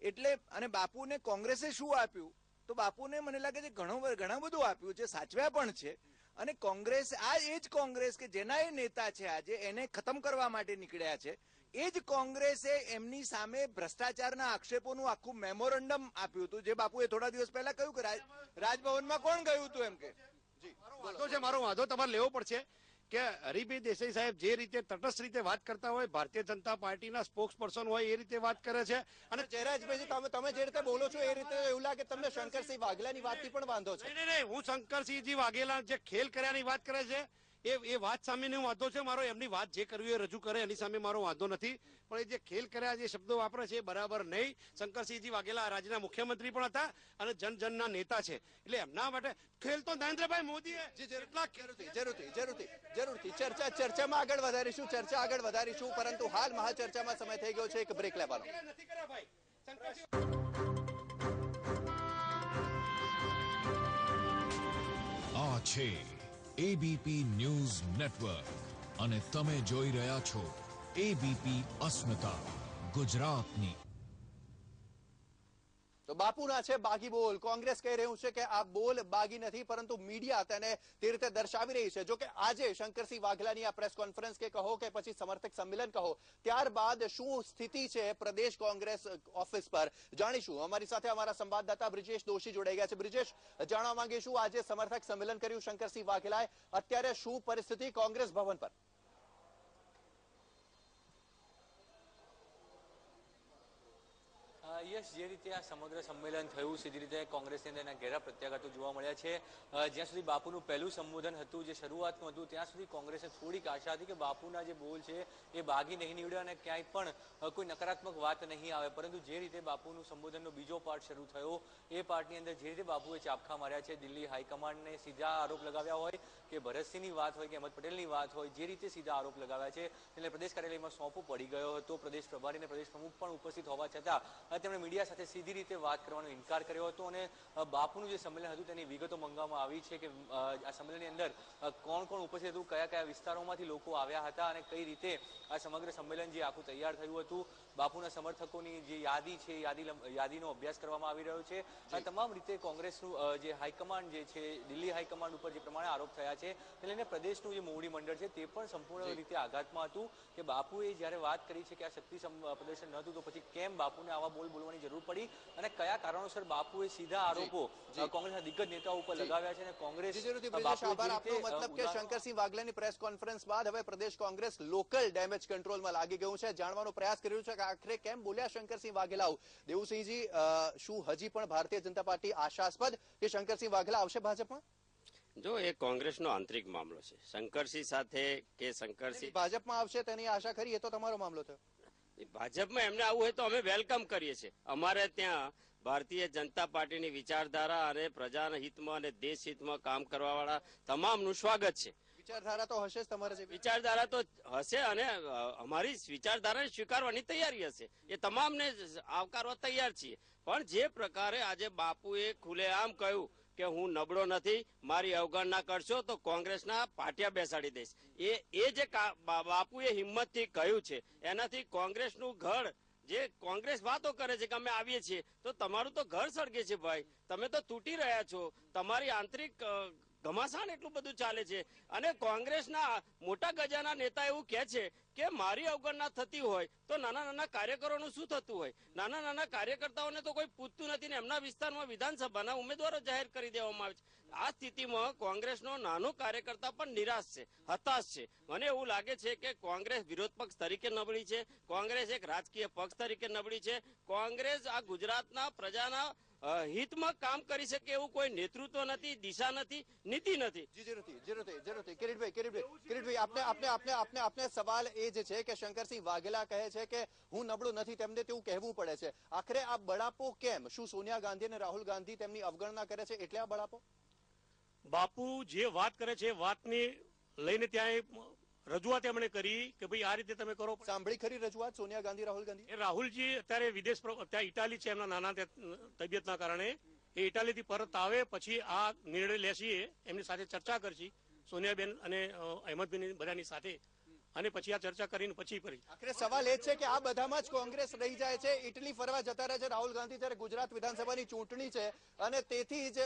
એટલે અને બાપુને કોંગ્રેસે શું આપ્યું, તો બાપુને મને લાગે છે ઘણા બધું આપ્યું છે, સાચવ્યા પણ છે. અને કોંગ્રેસ, આ એ જ કોંગ્રેસ કે જેના એ નેતા છે આજે, એને ખતમ કરવા માટે નીકળ્યા છે. એ જ કોંગ્રેસે એમની સામે ભ્રષ્ટાચારના આક્ષેપોનું આખું મેમોરેન્ડમ આપ્યું હતું, જે બાપુએ થોડા દિવસ પહેલા કહ્યું કે રાજભવનમાં કોણ ગયું હતું, એમ કે મારો વાંધો તમારે લેવો પડશે કે હરિભાઈ દેસાઈ સાહેબ જે રીતે તટસ્થ રીતે વાત કરતા હોય, ભારતીય જનતા પાર્ટીના સ્પોક્સ પર્સન હોય એ રીતે વાત કરે છે. અને જયરાજભાઈ, તમે જે રીતે બોલો છો એ રીતે એવું લાગે તમને શંકરસિંહ વાઘેલાની વાતથી પણ વાંધો છે? નહીં, હું શંકરસિંહજી વાઘેલા જે ખેલ કર્યાની વાત કરે છે એ વાત સામે વાંધો છે મારો. એમની વાત જે કરવી એ રજૂ કરે, એની સામે મારો વાંધો નથી. પણ એ જે ખેલ કર્યા, જે શબ્દો વાપરે છે એ બરાબર નહીં. શંકરસિંહજી વાઘેલા રાજ્યના મુખ્યમંત્રી પણ હતા અને જનજનના નેતા છે, એટલે એમના માટે ખેલ તો નરેન્દ્રભાઈ મોદીએ જરૂરથી ચર્ચામાં આગળ વધારીશું, પરંતુ હાલ મહાચર્ચામાં સમય થઈ ગયો છે એક બ્રેક લેવાનો. આ છે એબીપી ન્યૂઝ નેટવર્ક અને તમે જોઈ રહ્યા છો એબીપી અસ્મિતા, ગુજરાતની. તો બાપુના છે બાગી બોલ. કોંગ્રેસ કહી રહ્યું છે કે આ બોલ બાગી નથી, પરંતુ મીડિયા તેને તે રીતે દર્શાવી રહી છે. જો કે આજે શંકરસિંહ વાઘેલાની આ પ્રેસ કોન્ફરન્સ કે કહો કે પછી સમર્થક સંમેલન કહો, ત્યારબાદ શું સ્થિતિ છે પ્રદેશ કોંગ્રેસ ઓફિસ પર, જાણીશું. અમારી સાથે અમારા સંવાદદાતા બ્રિજેશ દોશી જોડાઈ ગયા છે. બ્રિજેશ, જાણવા માંગીશું આજે સમર્થક સંમેલન કર્યું શંકરસિંહ વાઘેલાએ, અત્યારે શું પરિસ્થિતિ કોંગ્રેસ ભવન પર? યસ, જે રીતે આ સમગ્ર સંમેલન થયું સીધી રીતે કોંગ્રેસની અંદર એના ઘેરા પ્રત્યાઘાતો જોવા મળ્યા છે. જ્યાં સુધી બાપુનું પહેલું સંબોધન હતું, જે શરૂઆતમાં હતું, ત્યાં સુધી કોંગ્રેસને થોડીક આશા હતી કે બાપુના જે બોલ છે એ બાગી નહીં નીવડે અને ક્યાંય પણ કોઈ નકારાત્મક વાત નહીં આવે. પરંતુ જે રીતે બાપુનું સંબોધનનો બીજો પાર્ટ શરૂ થયો, એ પાર્ટની અંદર જે રીતે બાપુએ ચાપખા માર્યા છે, દિલ્હી હાઈકમાન્ડને સીધા આરોપ લગાવ્યા હોય કે ભરતસિંહની વાત હોય કે અહેમદ પટેલની વાત હોય, જે રીતે સીધા આરોપ લગાવ્યા છે, એટલે પ્રદેશ કાર્યાલયમાં સોંપો પડી ગયો હતો. પ્રદેશ પ્રભારી અને પ્રદેશ પ્રમુખ પણ ઉપસ્થિત હોવા છતાં તેમણે મીડિયા સાથે સીધી રીતે વાત કરવાનો ઇનકાર કર્યો હતો અને બાપુનું જે સંમેલન હતું તેની વિગતો મંગાવવામાં આવી છે કે આ સંમેલનની અંદર કોણ કોણ ઉપસ્થિત હતું, કયા કયા વિસ્તારોમાંથી લોકો આવ્યા હતા અને કઈ રીતે આ સમગ્ર સંમેલન જે આખું તૈયાર થયું હતું. બાપુના સમર્થકોની જે યાદી છે, યાદીનો અભ્યાસ કરવામાં આવી રહ્યો છે. તમામ રીતે કોંગ્રેસનું જે હાઈકમાન્ડ જે છે, દિલ્હી હાઈકમાન્ડ ઉપર જે પ્રમાણે આરોપ થયા છે તે લઈને પ્રદેશનું જે મોવડી મંડળ છે તે પણ સંપૂર્ણ રીતે આઘાતમાં હતું કે બાપુએ જ્યારે વાત કરી છે કે આ શક્તિ પ્રદર્શન નહોતું તો પછી કેમ બાપુને આવા બોલ બોલવાની જરૂર પડી અને કયા કારણોસર બાપુએ સીધા આરોપો કોંગ્રેસના દિગ્ગજ નેતાઓ ઉપર લગાવ્યા છે અને કોંગ્રેસ મતલબ કે શંકરસિંહ વાઘેલાની પ્રેસ કોન્ફરન્સ બાદ હવે પ્રદેશ કોંગ્રેસ લોકલ ડેમેજ કંટ્રોલમાં લાગી ગયું છે. જાણવાનો પ્રયાસ કર્યો છે કે આખરે કેમ બોલ્યા શંકરસિંહ વાઘેલા. દેવુસિંહજી, શું હજી પણ ભારતીય જનતા પાર્ટી આશાસ્પદ કે શંકરસિંહ વાઘેલા આવશે ભાજપમાં? જો એ કોંગ્રેસનો આંતરિક મામલો છે. શંકરસિંહ સાથે કે શંકરસિંહ ભાજપમાં આવશે તેની આશા કરી, એ તો તમારો મામલો થયો. ભાજપમાં એમને આવવું હોય તો અમે વેલકમ કરીએ છીએ. અમારે ત્યાં ભારતીય જનતા પાર્ટીની વિચારધારા અને પ્રજાના હિતમાં અને દેશ હિતમાં કામ કરવા વાળા તમામનું સ્વાગત છે. વિચારધારા તો હશે જ તમારે, વિચારધારા તો હશે અને અમારી વિચારધારાને સ્વીકારવાની તૈયારી હશે. એ તમામને આવકારવા તૈયાર છીએ. પણ જે પ્રકારે આજે બાપુએ ખુલ્લેઆમ કહ્યું કે હું નબળો નથી, મારી અવગણના કરશો તો કોંગ્રેસના પાટિયા બેસાડી દઈશ, એ જે બાપુએ હિંમતથી કહ્યું છે એનાથી કોંગ્રેસનું ઘર, જે કોંગ્રેસ વાતો કરે છે કે અમે આવીએ છીએ, તો તમારું તો ઘર સળગે છે ભાઈ. તમે તો તૂટી રહ્યા છો. તમારી આંતરિક ઘમાસાણ એટલું બધું ચાલે છે અને કોંગ્રેસના મોટા ગજાના નેતા એવું કહે છે કે મારી અવગણના થતી હોય તો નાના નાના કાર્યકરોનું શું થતું હોય. નાના નાના કાર્યકર્તાઓને તો કોઈ પૂછતું નથી ને એમના વિસ્તારમાં વિધાનસભાના ઉમેદવારો જાહેર કરી દેવામાં આવે છે. આ સ્થિતિમાં કોંગ્રેસનો નાનો કાર્યકર્તા પણ નિરાશ છે, હતાશ છે. મને એવું લાગે છે કે કોંગ્રેસ વિરોધ પક્ષ તરીકે નબળી છે, કોંગ્રેસ એક રાજકીય પક્ષ તરીકે નબળી છે. કોંગ્રેસ આ ગુજરાતના પ્રજાના હિતમાં કામ કરી શકે એવું કોઈ નેતૃત્વ નથી, દિશા નથી, નીતિ નથી. કિરીટભાઈ, આપને સવાલ એ જ છે કે શંકરસિંહ વાઘેલા કહે છે કે હું નબળું નથી, તેમને તેવું કહેવું પડે છે. આખરે આ બળાપો કેમ? શું સોનિયા ગાંધી અને રાહુલ ગાંધી તેમની અવગણના કરે છે એટલે આ બળાપો? બાપુ જે વાત કરે છે વાતની લઈને ત્યાં રજૂઆત એમણે કરી કે ભાઈ આ રીતે તમે કરો. સાંભળી ખરી રજૂઆત સોનિયા ગાંધી, રાહુલ ગાંધી? રાહુલજી અત્યારે વિદેશ, ત્યાં ઇટાલી છે, એમના નાના તબિયતના કારણે એ ઇટાલીથી પરત આવે પછી આ નિર્ણય લેશી, એમની સાથે ચર્ચા કરશી સોનિયાબેન અને અહેમદબેન બધાની સાથે, અને પછી આ ચર્ચા કરીને પછી ફરી. આખરે સવાલ એ છે કે આ બધામાં જ કોંગ્રેસ રહી જાય છે, ઇટલી ફરવા જતા રહે છે રાહુલ ગાંધી, જ્યારે ગુજરાત વિધાનસભાની ચૂંટણી છે અને તેથી જ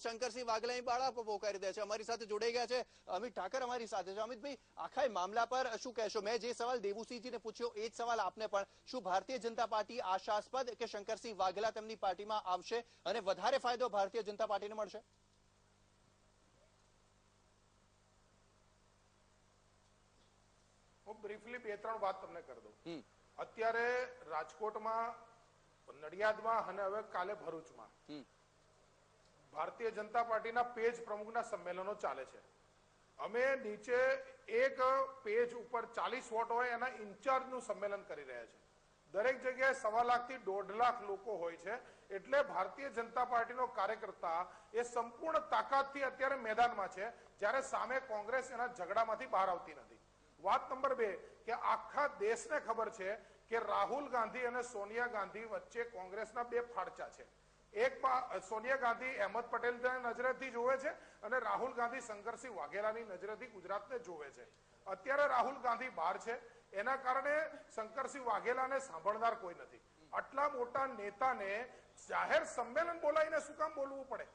શંકરસિંહ વાઘેલા બાળા પોકારી દે છે. અમારી સાથે જોડાઈ ગયા છે અમિત ઠાકર, અમારી સાથે છે. અમિતભાઈ, આખા મામલા પર શું કહેશો? મેં જે સવાલ દેવુસિંહજીને પૂછ્યો એ જ સવાલ આપને પણ. શું ભારતીય જનતા પાર્ટી આશાસ્પદ કે શંકરસિંહ વાઘેલા તેમની પાર્ટીમાં આવશે અને વધારે ફાયદો ભારતીય જનતા પાર્ટીને મળશે? બ્રીફલી 2-3 વાત તમને કરી દઉં. અત્યારે રાજકોટમાં, નડિયાદમાં અને હવે કાલે ભરૂચમાં ભારતીય જનતા પાર્ટીના પેજ પ્રમુખના સંમેલનો ચાલે છે. અમે નીચે એક પેજ ઉપર 40 વોટ હોય એના ઇન્ચાર્જનું સંમેલન કરી રહ્યા છે. દરેક જગ્યાએ 1.25 લાખથી 1.5 લાખ લોકો હોય છે. એટલે ભારતીય જનતા પાર્ટીનો કાર્યકર્તા એ સંપૂર્ણ તાકાતથી અત્યારે મેદાનમાં છે, જ્યારે સામે કોંગ્રેસ એના ઝઘડામાંથી બહાર આવતી નથી. વાત નંબર 2 કે આખા દેશને ખબર છે કે રાહુલ ગાંધી અને સોનિયા ગાંધી વચ્ચે કોંગ્રેસના 2 ફાડચા છે. એકમાં સોનિયા ગાંધી અહેમદ પટેલની નજરેથી જોવે છે અને રાહુલ ગાંધી શંકરસિંહ વાઘેલાની નજરેથી ગુજરાતને જોવે છે. અત્યારે રાહુલ ગાંધી બહાર છે, એના કારણે શંકરસિંહ વાઘેલાને સાંભળનાર કોઈ નથી. આટલા મોટા નેતાને જાહેર સંમેલન બોલાવીને શું કામ બોલવું પડે?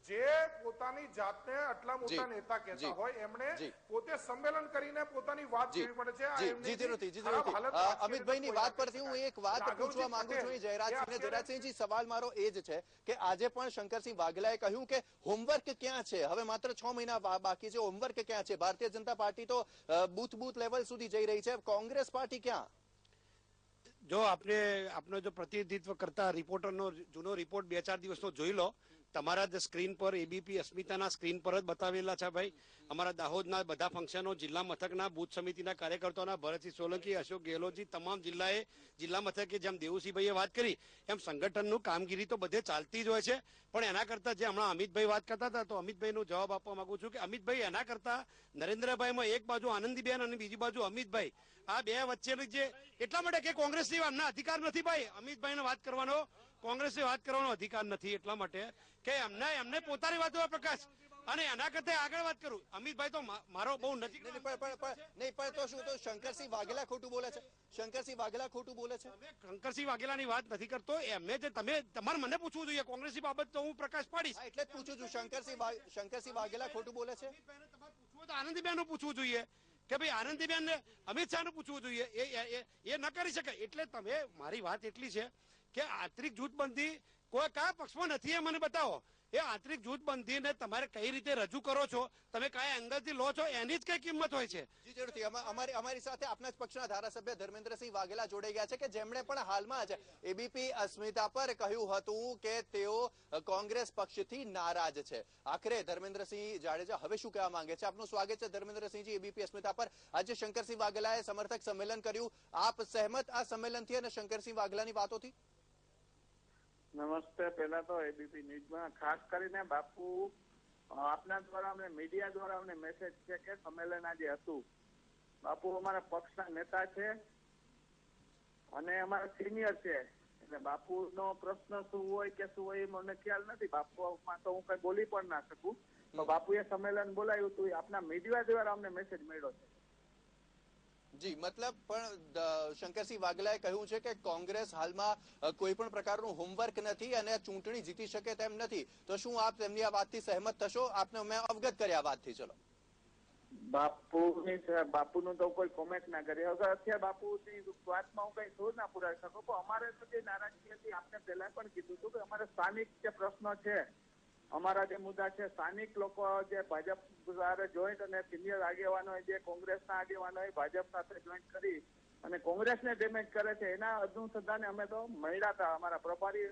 જે પોતાની જાતને આટલા મોટા નેતા કહેતા હોય એમણે પોતે સંમેલન કરીને પોતાની વાત કેવી પડે છે. અમિતભાઈની વાત પરથી હું એક વાત પૂછવા માંગુ છું જયરાજસિંહજી. સવાલ મારો એ જ છે કે આજે પણ શંકરસિંહ વાઘેલાએ કહ્યું કે હોમવર્ક ક્યાં છે? હવે માત્ર 6 મહિના બાકી છે, હોમવર્ક ક્યાં છે? ભારતીય જનતા પાર્ટી તો બૂથ લેવલ સુધી જઈ રહી છે, કોંગ્રેસ પાર્ટી ક્યાં? જો આપનો જો પ્રતિનિધિત્વ કરતા રિપોર્ટરનો જૂનો રિપોર્ટ 2-4 દિવસનો જોઈ લો. તમારા જ સ્ક્રીન પર એબીપી અસ્મિતાના સ્ક્રીન પર જ બતાવેલા છે ભાઈ. અમારા દાહોદના બધા ફંક્શનો, જિલ્લા મથકના બુથ સમિતિના કાર્યકર્તાઓના, ભરતસિંહ સોલંકી, અશોક ગેહલોતજી, તમામ જિલ્લા મથકે જેમ દેવુસિંહભાઈએ વાત કરી એમ સંગઠનનું કામગીરી તો બધે ચાલતી જ હોય છે. પણ એના કરતા જે હમણાં અમિતભાઈ વાત કરતા હતા, તો અમિતભાઈનો જવાબ આપવા માંગુ છું કે અમિતભાઈ, એના કરતા નરેન્દ્રભાઈમાં એક બાજુ આનંદીબેન અને બીજી બાજુ અમિતભાઈ, આ બે વચ્ચેની જે એટલા માટે કે કોંગ્રેસની એમના અધિકાર નથી ભાઈ અમિતભાઈને વાત કરવાનો, કોંગ્રેસની વાત કરવાનો અધિકાર નથી. એટલા માટે કે એમને પોતાની વાતો પ્રકાશ, અને એના કરતા આગળ વાત કરું, અમિતભાઈ તો મારો બહુ નજીક નહીં પણ તો શું તો શંકરસિંહ વાઘેલા ખોટું બોલે છે? શંકરસિંહ વાઘેલા ખોટું બોલે છે? શંકરસિંહ વાઘેલાની વાત નથી કરતો. એમને જે તમારે મને પૂછવું જોઈએ કોંગ્રેસની બાબત, તો હું પ્રકાશ પાડીશ. એટલે જ પૂછું છું, શંકરસિંહ વાઘેલા ખોટું બોલે છે? તમારે પૂછવું તો આનંદીબેન નું પૂછવું જોઈએ કે ભાઈ આનંદીબેન ને અમિત શાહ નું પૂછવું જોઈએ. એ ન કરી શકે. એટલે તમે, મારી વાત એટલી છે કે આંતરિક જૂથબંધી કોઈ કયા પક્ષમાં નથી એ મને બતાવો. એ આંતરિક જૂથબંધીને તમારે કઈ રીતે રજૂ કરો છો, તમે કયા એંગલથી લો છો, એની જ કઈ કિંમત હોય છે. જી જરૂરથી. અમારી સાથે આપના જ પક્ષના ધારાસભ્ય ધર્મેન્દ્રસિંહ વાઘેલા જોડાઈ ગયા છે કે જેમણે પણ હાલમાં જ એબીપી અસ્મિતા પર કહ્યું હતું કે તેઓ કોંગ્રેસ પક્ષથી નારાજ છે. આખરે ધર્મેન્દ્રસિંહ જાડેજા હવે શું કહેવા માંગે છે? આપનું સ્વાગત છે ધર્મેન્દ્રસિંહજી એબીપી અસ્મિતા પર. આજે શંકરસિંહ વાઘેલાએ સમર્થક સંમેલન કર્યું. આપ સહેમત આ સંમેલનથી અને શંકરસિંહ વાઘેલાની વાતોથી? નમસ્તે. પહેલા તો એબીપી ન્યૂઝમાં ખાસ કરીને બાપુ, આપના દ્વારા અમને મીડિયા દ્વારા અમને મેસેજ છે કે સંમેલન આજે હતું. બાપુ અમારા પક્ષના નેતા છે અને અમારા સિનિયર છે, એટલે બાપુનો પ્રશ્ન શું હોય કે શું હોય એ મને ખ્યાલ નથી. બાપુમાં તો હું કઈ બોલી પણ ના શકું. તો બાપુએ સંમેલન બોલાવ્યું હતું, આપના મીડિયા દ્વારા અમને મેસેજ મળ્યો છે. જી, મતલબ પણ શંકરસિંહ વાઘેલાએ કહ્યું છે કે કોંગ્રેસ હાલમાં કોઈ પણ પ્રકારનું હોમવર્ક નથી અને ચૂંટણી જીતી શકે તેમ નથી. તો શું આપ તેમની આ વાતથી સહેમત થશો? આપને મેં અવગત કર્યા વાતથી. ચલો, બાપુનું તો કોઈ કોમેન્ટ ના કરી. હવે અત્યારે બાપુની વાતમાં હું કઈ શોધ ના પુરાવી શકું. પણ અમારે તો જે નારાજગી હતી, આપને પહેલા પણ કીધું હતું કે અમારે સ્થાનિક જે પ્રશ્નો છે, અમારા જે મુદ્દા છે, સ્થાનિક લોકો જે ભાજપ સાથે જોઈન્ટ અને સિનિયર આગેવાનો જે કોંગ્રેસના આગેવાનો ભાજપ સાથે જોઈન્ટ કરી અને કોંગ્રેસને ડેમેજ કરે છે, એના અનુસંધાને અમે તો મળ્યા હતા. અમારા પ્રભારી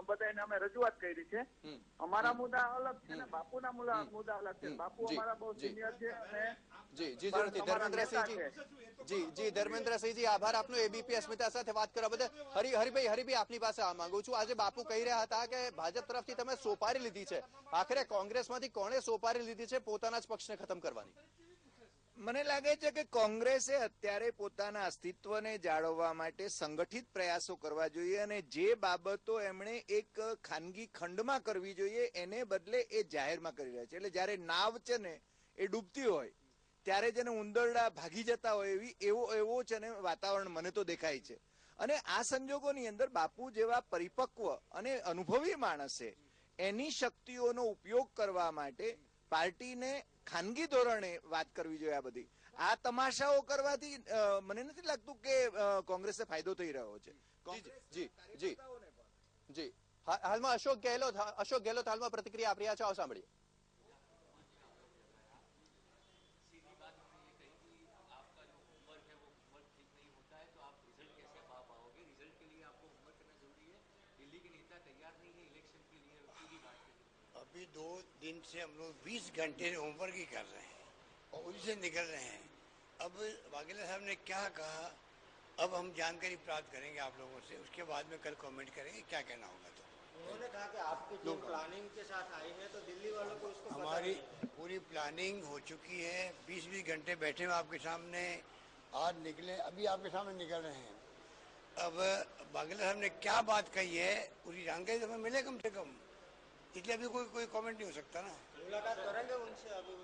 બધાને અમે રજૂઆત કરી છે. અમારા મુદ્દા અલગ છે ને બાપુના મુદ્દા અલગ છે. બાપુ અમારા બહુ સિનિયર છે અને જી જરૂરથી. ધર્મેન્દ્રસિંહજી આભાર આપનો એબીપી અસ્મિતા સાથે વાત કરવા બદલ. હરિભાઈ આપની પાસે આ માંગુ છું. આજે બાપુ કહી રહ્યા હતા કે ભાજપ તરફથી તમે સોપારી લીધી છે. આખરે કોંગ્રેસમાંથી કોણે સોપારી લીધી છે પોતાના જ પક્ષને ખતમ કરવાની? મને લાગે છે કે કોંગ્રેસે અત્યારે પોતાના અસ્તિત્વને જાળવવા માટે સંગઠિત પ્રયાસો કરવા જોઈએ અને જે બાબતો એમણે એક ખાનગી ખંડમાં કરવી જોઈએ એને બદલે એ જાહેરમાં કરી રહ્યા છે. એટલે જયારે નાવ છે ને એ ડૂબતી હોય ત્યારે જેને ઉંદરડા ભાગી જતા હોય એવો છે ને વાતાવરણ મને તો દેખાય છે. અને આ સંજોગોની અંદર બાપુ જેવા પરિપક્વ અને અનુભવી માણસે એની શક્તિઓનો ઉપયોગ કરવા માટે પાર્ટીને ખાનગી ધોરણે વાત કરવી જોઈએ. આ બધી આ તમાશાઓ કરવાથી મને નથી લાગતું કે કોંગ્રેસને ફાયદો થઈ રહ્યો છે. જી હાલમાં અશોક ગેહલોત હાલમાં પ્રતિક્રિયા આપી રહ્યા છે. આવો સાંભળીએ. अभी 2 दिन से हम लोग 20 घंटे होमवर्क ही कर रहे हैं और उसी से निकल रहे हैं. अब वाघेला साहब ने क्या कहा, अब हम जानकारी प्राप्त करेंगे आप लोगों से. उसके बाद में कल कमेंट करेंगे क्या कहना होगा. तो उन्होंने कहा कि आपकी जो प्लानिंग के साथ आई है तो दिल्ली वालों को उसको हमारी पूरी प्लानिंग हो चुकी है. 20 घंटे बैठे हुए आपके सामने, आज निकले, अभी आपके सामने निकल रहे हैं. अब वाघेला साहब ने क्या बात कही है पूरी जानकारी तो हमें मिले कम से कम. इसलिए अभी कोई कमेंट नहीं हो सकता ना. मुलाकात करेंगे उनसे. अभी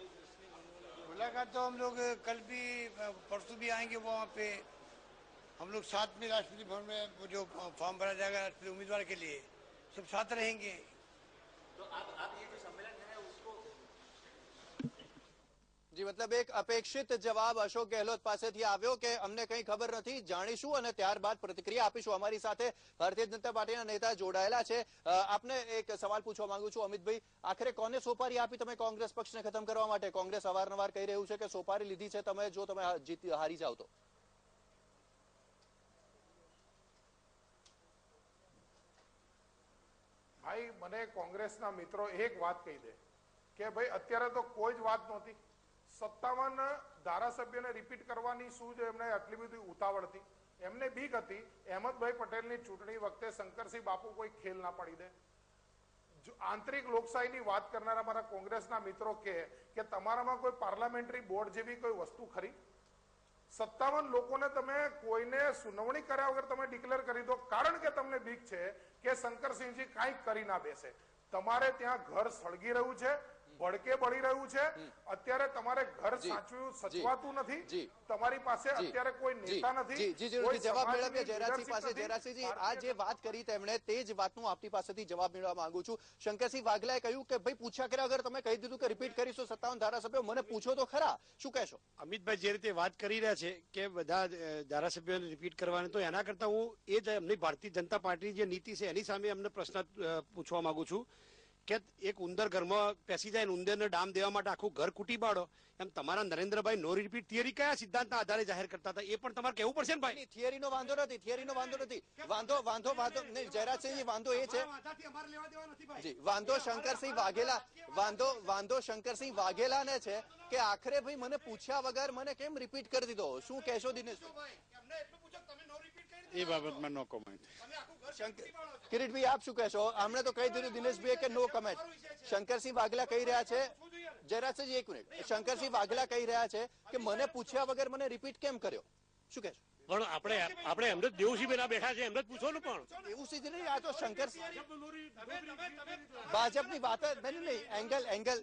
मुलाकात तो हम लोग कल भी परसों भी आएंगे. वहाँ पे हम लोग साथ में राष्ट्रपति भवन में वो जो फॉर्म भरा जाएगा राष्ट्रपति उम्मीदवार के लिए, सब साथ रहेंगे. तो आप ये जो सम्मेलन है उसको જી, મતલબ એક અપેક્ષિત જવાબ અશોક ગેહલોત પાસેથી આવ્યો કે અમને કંઈ ખબર નથી, જાણીશું અને ત્યારબાદ પ્રતિક્રિયા આપીશું. અમારી સાથે ભારતીય જનતા પાર્ટીના નેતા જોડાયેલા છે. આપને એક સવાલ પૂછવા માંગુ છું અમિતભાઈ, આખરે કોને સોપારી આપી તમે કોંગ્રેસ પક્ષને ખતમ કરવા માટે? કોંગ્રેસ અવારનવાર કહી રહ્યું છે કે સોપારી લીધી છે તમે, જો તમે હારી જાવ તો. ભાઈ મને કોંગ્રેસના મિત્રો એક વાત કહી દે કે ભાઈ અત્યારે તો કોઈ જ વાત નહોતી, 57 ધારાસભ્યોને રિપીટ કરવાની શું છે એમને આટલી બધી ઉતાવળ હતી? એમને બીક હતી અહેમદભાઈ પટેલની ચૂંટણી વખતે શંકરસિંહ બાપુ કોઈ ખેલ ના પાડી દે. આંતરિક લોકશાહીની વાત કરનારા મારા કોંગ્રેસના મિત્રો કે તમારામાં કોઈ પાર્લામેન્ટરી બોર્ડ જેવી કોઈ વસ્તુ ખરી? 57 લોકોને તમે કોઈને સુનાવણી કર્યા વગર તમે ડિક્લેર કરી દો, કારણ કે તમને બીક છે કે શંકરસિંહજી કાંઈક કરી ના બેસે. તમારે ત્યાં ઘર સળગી રહ્યું છે, ભડકે બળી રહ્યું છે. અત્યારે તમારે ઘર સાચવું સચવાતું નથી. તમારી પાસે અત્યારે કોઈ નેતા નથી. જવાબ મેળવીએ જયરાજસિંહ પાસે. જયરાજસિંહજી, આ જે વાત કરી તેમણે તે જ વાતનું આપની પાસેથી જવાબ મેળવવા માંગુ છું. શંકરસિંહ વાઘેલાએ કહ્યું કે ભાઈ પૂછ્યા કર્યા વગર તમે કહી દીધું કે રિપીટ કરીશું 57 ધારાસભ્યો, મને પૂછો તો ખરા, શું કહેશો? અમિતભાઈ જે રીતે વાત કરી રહ્યા છે કે બધા ધારાસભ્યોને રિપીટ કરવાની, તો એના કરતા હું એ જ એમની ભારતીય જનતા પાર્ટી જે નીતિ છે એની સામે અમને પ્રશ્ન પૂછવા માંગુ છું કે એક ઉંદર ઘરમાં પેસી જાય, ઉંદરને ડામ દેવા માટે આખું ઘર કૂટી પાડો, એમ તમારા નરેન્દ્રભાઈ નો રિપીટ થિયરી કયા સિદ્ધાંતના આધારે જાહેર કરતા હતા એ પણ તમારે કહેવું પડશે ને ભાઈ. થિયરીનો વાંધો નથી, થિયરીનો વાંધો નથી. વાંધો નહીં જયરાજસિંહજી, વાંધો એ છે જી, વાંધો શંકરસિંહ વાઘેલા, વાંધો શંકરસિંહ વાઘેલાને છે કે આખરે ભાઈ મને પૂછ્યા વગર મને કેમ રિપીટ કરી દીધો. શું કહેશો દિનેશભાઈ? એ બાબતમાં નો કોમેન્ટ. કિરીટભાઈ આપ શું કહેશો? આમણે તો કહી દીધું દિનેશભાઈ કે નો કમેન્ટ. શંકરસિંહ વાઘેલા કહી રહ્યા છે, જયરાજસિંહજી એક મિનિટ, શંકરસિંહ વાઘેલા કહી રહ્યા છે કે મને પૂછ્યા વગર મને રિપીટ કેમ કર્યો, શું કહેશો? પણ આપણે એમને દેવસિંહ બેના બેઠા છે એમને જ પૂછો ને. પણ દેવસિંહ નહીં, આ તો શંકર ભાજપની વાત નહીં, એંગલ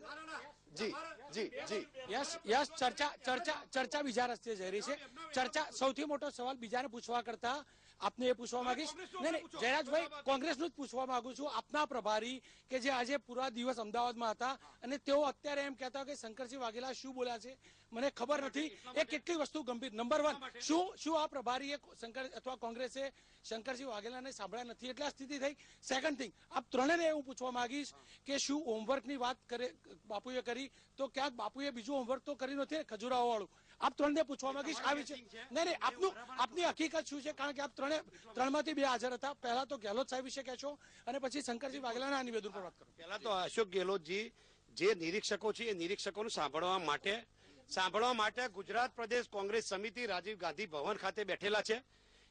જી જી જી યસ ચર્ચા બીજા રસ્તે જઈ રહી છે. ચર્ચા સૌથી મોટો સવાલ બીજાને પૂછવા કરતા આપને એ પૂછવા માંગીશ. નહીં જયરાજભાઈ, કોંગ્રેસનું જ પૂછવા માંગુ છું. આપના પ્રભારી કે જે આજે પૂરા દિવસ અમદાવાદમાં હતા અને તેઓ અત્યારે એમ કહેતા કે શંકરસિંહ વાઘેલા શું બોલ્યા છે મને ખબર નથી. એ કેટલી વસ્તુ ગંભીર. નંબર 1, શું આ પ્રભારીએ અથવા કોંગ્રેસે શંકરસિંહ વાઘેલાને સાંભળ્યા નથી એટલે આ સ્થિતિ થઈ? સેકન્ડ થિંગ, આપ ત્રણેને હું પૂછવા માંગીશ કે શું હોમવર્કની વાત બાપુએ કરી તો ક્યાંક બાપુએ બીજું હોમવર્ક તો કરી નથી ખજૂરાહો વાળું? આપ ત્રણને પૂછવા માંગીશ આ વિશે. નહીં આપની હકીકત શું છે? કારણ કે આપ ત્રણમાંથી 2 હાજર હતા. પહેલા તો ગેહલોત સાહેબ વિશે કહેશો અને પછી શંકરસિંહ વાઘેલાના નિવેદન પર વાત કરો. પહેલા તો અશોક ગેહલોતજી જે નિરીક્ષકો છે એ નિરીક્ષકોને સાંભળવા માટે ગુજરાત પ્રદેશ કોંગ્રેસ સમિતિ રાજીવ ગાંધી ભવન ખાતે બેઠેલા છે.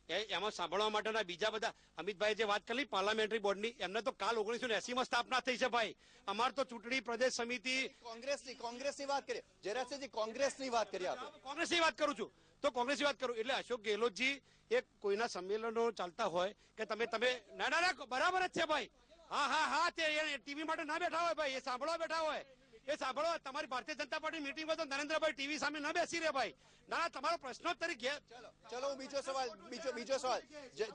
એમાં સાંભળવા માટેના બીજા બધા અમિતભાઈ જે વાત કરી પાર્લામેન્ટરી બોર્ડની, એમને તો કાલ 1980માં સ્થાપના થઈ છે ભાઈ. અમાર તો ચૂંટણી પ્રદેશ સમિતિ કોંગ્રેસની વાત કરી. જયરાજસિંહજી કોંગ્રેસની વાત કરી, આપણે કોંગ્રેસની વાત કરું છું તો કોંગ્રેસની વાત કરું એટલે અશોક ગેહલોતજી એક કોઈના સંમેલનો ચાલતા હોય કે તમે ના બરાબર જ છે ભાઈ. હા તે ટીવી માટે ના બેઠા હોય ભાઈ, એ સાંભળવા બેઠા હોય. એ સાંભળો, તમારી ભારતીય જનતા પાર્ટી મીટિંગ હોય તો નરેન્દ્રભાઈ ટીવી સામે ન બેસી રહે ભાઈ. ના તમારો પ્રશ્નોત્તરી ચલો બીજો સવાલ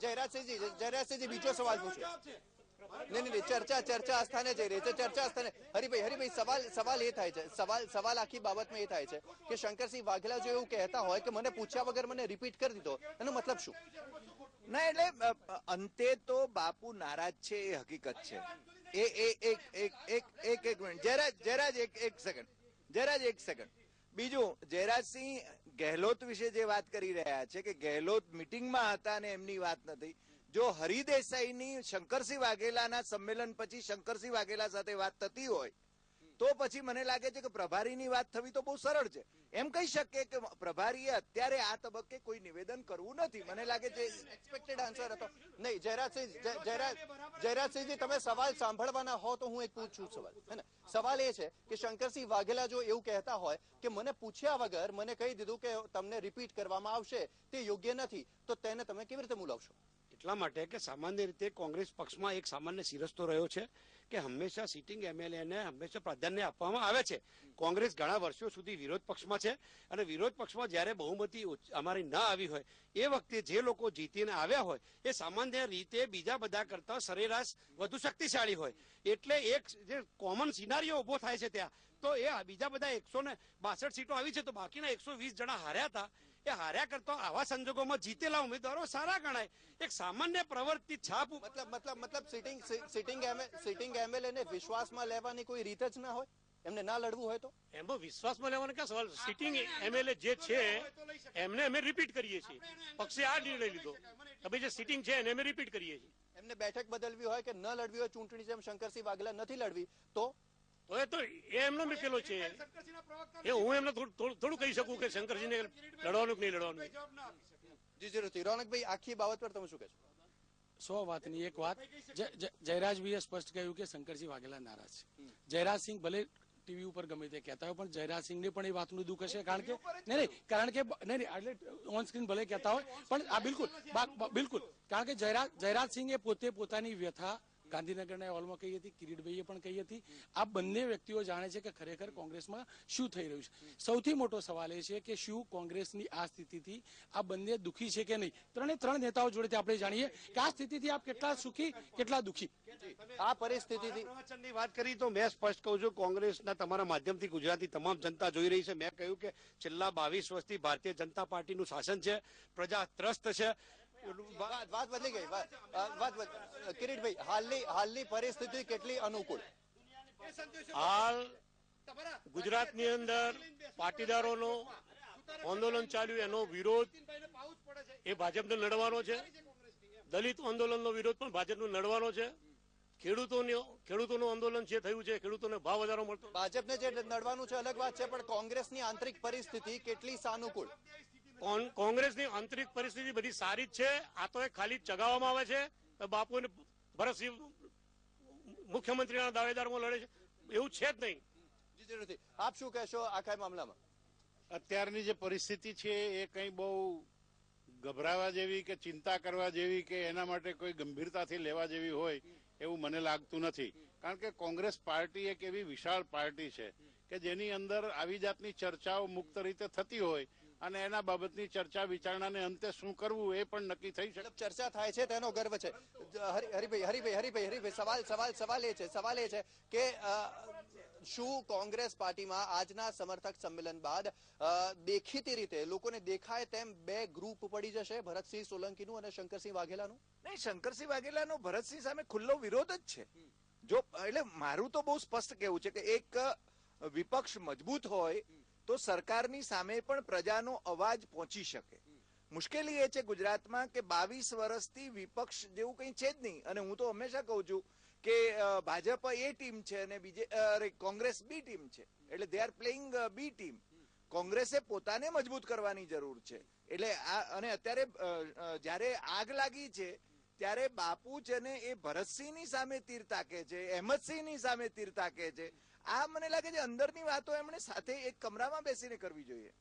જયરાજસિંહજી બીજો સવાલ પૂછો. નહીં ચર્ચા આસ્થાને જઈ રહી છે. ચર્ચા આસ્થાને હરિભાઈ સવાલ એ થાય છે, સવાલ આખી બાબતમાં એ થાય છે કે શંકરસિંહ વાઘેલા જો એવું કહેતા હોય કે મને પૂછ્યા વગર મને રિપીટ કરી દીધો, એનો મતલબ શું? ના એટલે અંતે તો બાપુ નારાજ છે એ હકીકત છે. એક મિનિટ જયરાજ એક સેકન્ડ. બીજું, જયરાજસિંહ ગેહલોત વિશે જે વાત કરી રહ્યા છે કે ગેહલોત મિટિંગમાં હતા અને એમની વાત નથી. જો હરિદેસાઈની શંકરસિંહ વાઘેલાના સંમેલન પછી શંકરસિંહ વાઘેલા સાથે વાત થતી હોય તો પછી મને લાગે છે કે પ્રભારીની વાત થવી તો બહુ સરળ છે. એમ કહી શકીએ કે પ્રભારીએ અત્યારે આ તબક્કે કોઈ નિવેદન કરવું નથી. મને લાગે છે એક્સપેક્ટેડ આન્સર હતો. નહીં જયરાજસિંહજી તમે સવાલ સાંભળવાના હો તો હું એક પૂછું સવાલ, હે ને? સવાલ એ છે કે શંકરસિંહ વાઘેલા જો એવું કહેતા હોય કે મને પૂછ્યા વગર મને કહી દીધું કે તમને રિપીટ કરવામાં આવશે, તે યોગ્ય નથી, તો તેને તમે કેવી રીતે મૂલાવશો? એટલા માટે કે સામાન્ય રીતે કોંગ્રેસ પક્ષમાં એક સામાન્ય શિરસ્તો રહ્યો છે કે હંમેશા સિટિંગ એમએલએને હંમેશા પ્રાધાન્ય આપવામાં આવે છે. કોંગ્રેસ ઘણા વર્ષો સુધી વિરોધ પક્ષમાં છે અને વિરોધ પક્ષમાં જ્યારે બહુમતી અમારી ના આવી હોય એ વખતે જે લોકો જીતીને આવ્યા હોય એ સામાન્ય રીતે બીજા બધા કરતા સરેરાશ વધુ શક્તિશાળી હોય. એટલે એક જે કોમન સિનારીઓ ઉભો થાય છે ત્યાં, તો એ બીજા બધા 162 સીટો આવી છે તો બાકીના 120 જણા હાર્યા હતા. એ હાર્યા કરતા આવા સંજોગોમાં જીતેલા ઉમેદવારો સારા ગણાય. એક સામાન્ય પ્રવૃત્તિ છાપ મતલબ સિટિંગ એમએલએ ને વિશ્વાસમાં લેવાની કોઈ રીત જ ના હોય? એમને ના લડવું હોય તો એમાં વિશ્વાસમાં લેવાનો ક્યાં સવાલ? સિટિંગ એમએલએ જે છે એમને અમે રિપીટ કરીએ છીએ. પક્ષે આ નિર્ણય લીધો કે ભાઈ જે સિટિંગ છે એને અમે રિપીટ કરીએ છીએ. એમને બેઠક બદલવી હોય કે ન લડવી હોય ચૂંટણી, જેમ શંકરસિંહ વાઘેલા નથી લડવી તો એ એમનો મૂકેલો છે. એ હું એમને થોડું કહી શકું કે શંકરસિંહને લડવાનું કે નહીં લડવાનું. જી જરૂરથી. રોનકભાઈ, આખી બાબત પર તમે શું કહેશો? 100 વાતની એક વાત, જયરાજભાઈએ સ્પષ્ટ કહ્યું કે શંકરસિંહ વાઘેલા નારાજ છે. જયરાજસિંહ ભલે ટીવી ઉપર ગમે તે કહેતા હોય, પણ જયરાજસિંહને પણ એ વાતનું દુઃખ હશે. કારણ કે ઓન સ્ક્રીન ભલે કહેતા હોય, પણ આ બિલકુલ કારણ કે જયરાજસિંહે પોતે પોતાની વ્યથા ગાંધીનગરના હોલમાં કહી હતી, કિરીટભાઈએ પણ કહી હતી. આ બંને વ્યક્તિઓ જાણે છે કે ખરેખર કોંગ્રેસમાં શું થઈ રહ્યું છે. સૌથી મોટો સવાલ એ છે કે શું કોંગ્રેસની આ સ્થિતિથી આ બંને દુઃખી છે કે નહીં. ત્રણ નેતાઓ જોડેથી આપણે જાણીએ કે આ સ્થિતિથી આપ કેટલા સુખી, કેટલા દુઃખી. આ પરિસ્થિતિથી પ્રવચનની વાત કરી તો મેં સ્પષ્ટ કહું છું, કોંગ્રેસના તમારા માધ્યમથી ગુજરાતની તમામ જનતા જોઈ રહી છે. મેં કહ્યું કે છેલ્લા 22 વર્ષથી ભારતીય જનતા પાર્ટીનું શાસન છે, પ્રજા ત્રસ્ત છે. વાત બદલી ગઈ. કિરીટભાઈ, હાલની પરિસ્થિતિ કેટલી અનુકૂળ? હાલ ગુજરાતની અંદર પાટીદારોનો આંદોલન ચાલ્યું, એનો વિરોધ એ ભાજપને લડવાનો છે. દલિત આંદોલનનો વિરોધ પણ ભાજપને લડવાનો છે. ખેડૂતોનું આંદોલન જે થયું છે, ખેડૂતોને ભાવ વધારો મળતો, ભાજપને જે લડવાનું છે અલગ વાત છે, પણ કોંગ્રેસની આંતરિક પરિસ્થિતિ કેટલી સાનુકૂળ? કોંગ્રેસની આંતરિક પરિસ્થિતિ બધી સારી જ છે. આ તો ખાલી ચગાવવામાં આવે છે. બાપુને ભરતસિંહ મુખ્યમંત્રીના દાવેદારમાં લડે છે, એવું છે જ નહીં. આપ શું કહેશો આખા મામલામાં? અત્યારની જે પરિસ્થિતિ છે એ કંઈ બહુ ગભરાવા જેવી કે ચિંતા કરવા જેવી કે એના માટે કોઈ ગંભીરતાથી લેવા જેવી હોય એવું મને લાગતું નથી. કારણ કે કોંગ્રેસ પાર્ટી એક એવી વિશાળ પાર્ટી છે કે જેની અંદર આવી જાતની ચર્ચાઓ મુક્ત રીતે થતી હોય અને એના બાબતની ચર્ચા વિચારણાને અંતે શું કરવું એ પણ નક્કી થઈ શકે. ચર્ચા થાય છે તેનો ગર્વ છે. હરિભાઈ, સવાલ એ છે કે શું કોંગ્રેસ પાર્ટીમાં આજના સમર્થક સંમેલન બાદ દેખીતી રીતે લોકોને દેખાય તેમ બે ગ્રુપ પડી જશે, ભરતસિંહ સોલંકીનું અને શંકરસિંહ વાઘેલાનું? નહીં, શંકરસિંહ વાઘેલાનો ભરતસિંહ સામે ખુલ્લો વિરોધ જ છે. જો એટલે મારું તો બહુ સ્પષ્ટ કહેવું છે કે એક વિપક્ષ મજબૂત હોય તો સરકારની સામે પણ પ્રજાનો અવાજ પહોંચી શકે. મુશ્કેલી એ છે ગુજરાતમાં કે 22 વર્ષથી વિપક્ષ જેવું કંઈ છે જ નહીં. અને હું તો હંમેશા કહું છું કે ભાજપ એ ટીમ છે અને કોંગ્રેસ બી ટીમ છે. એટલે they are playing B team. કોંગ્રેસે પોતાને મજબૂત કરવાની જરૂર છે. એટલે અને અત્યારે જ્યારે આગ લાગી છે ત્યારે બાપુ છે ને એ ભરતસિંહની સામે તીર તાકે છે, અહેમદસિંહની સામે તીર તાકે છે. આ મને લાગે છે અંદરની વાતો એમણે સાથે એક કમરામાં બેસીને કરવી જોઈએ.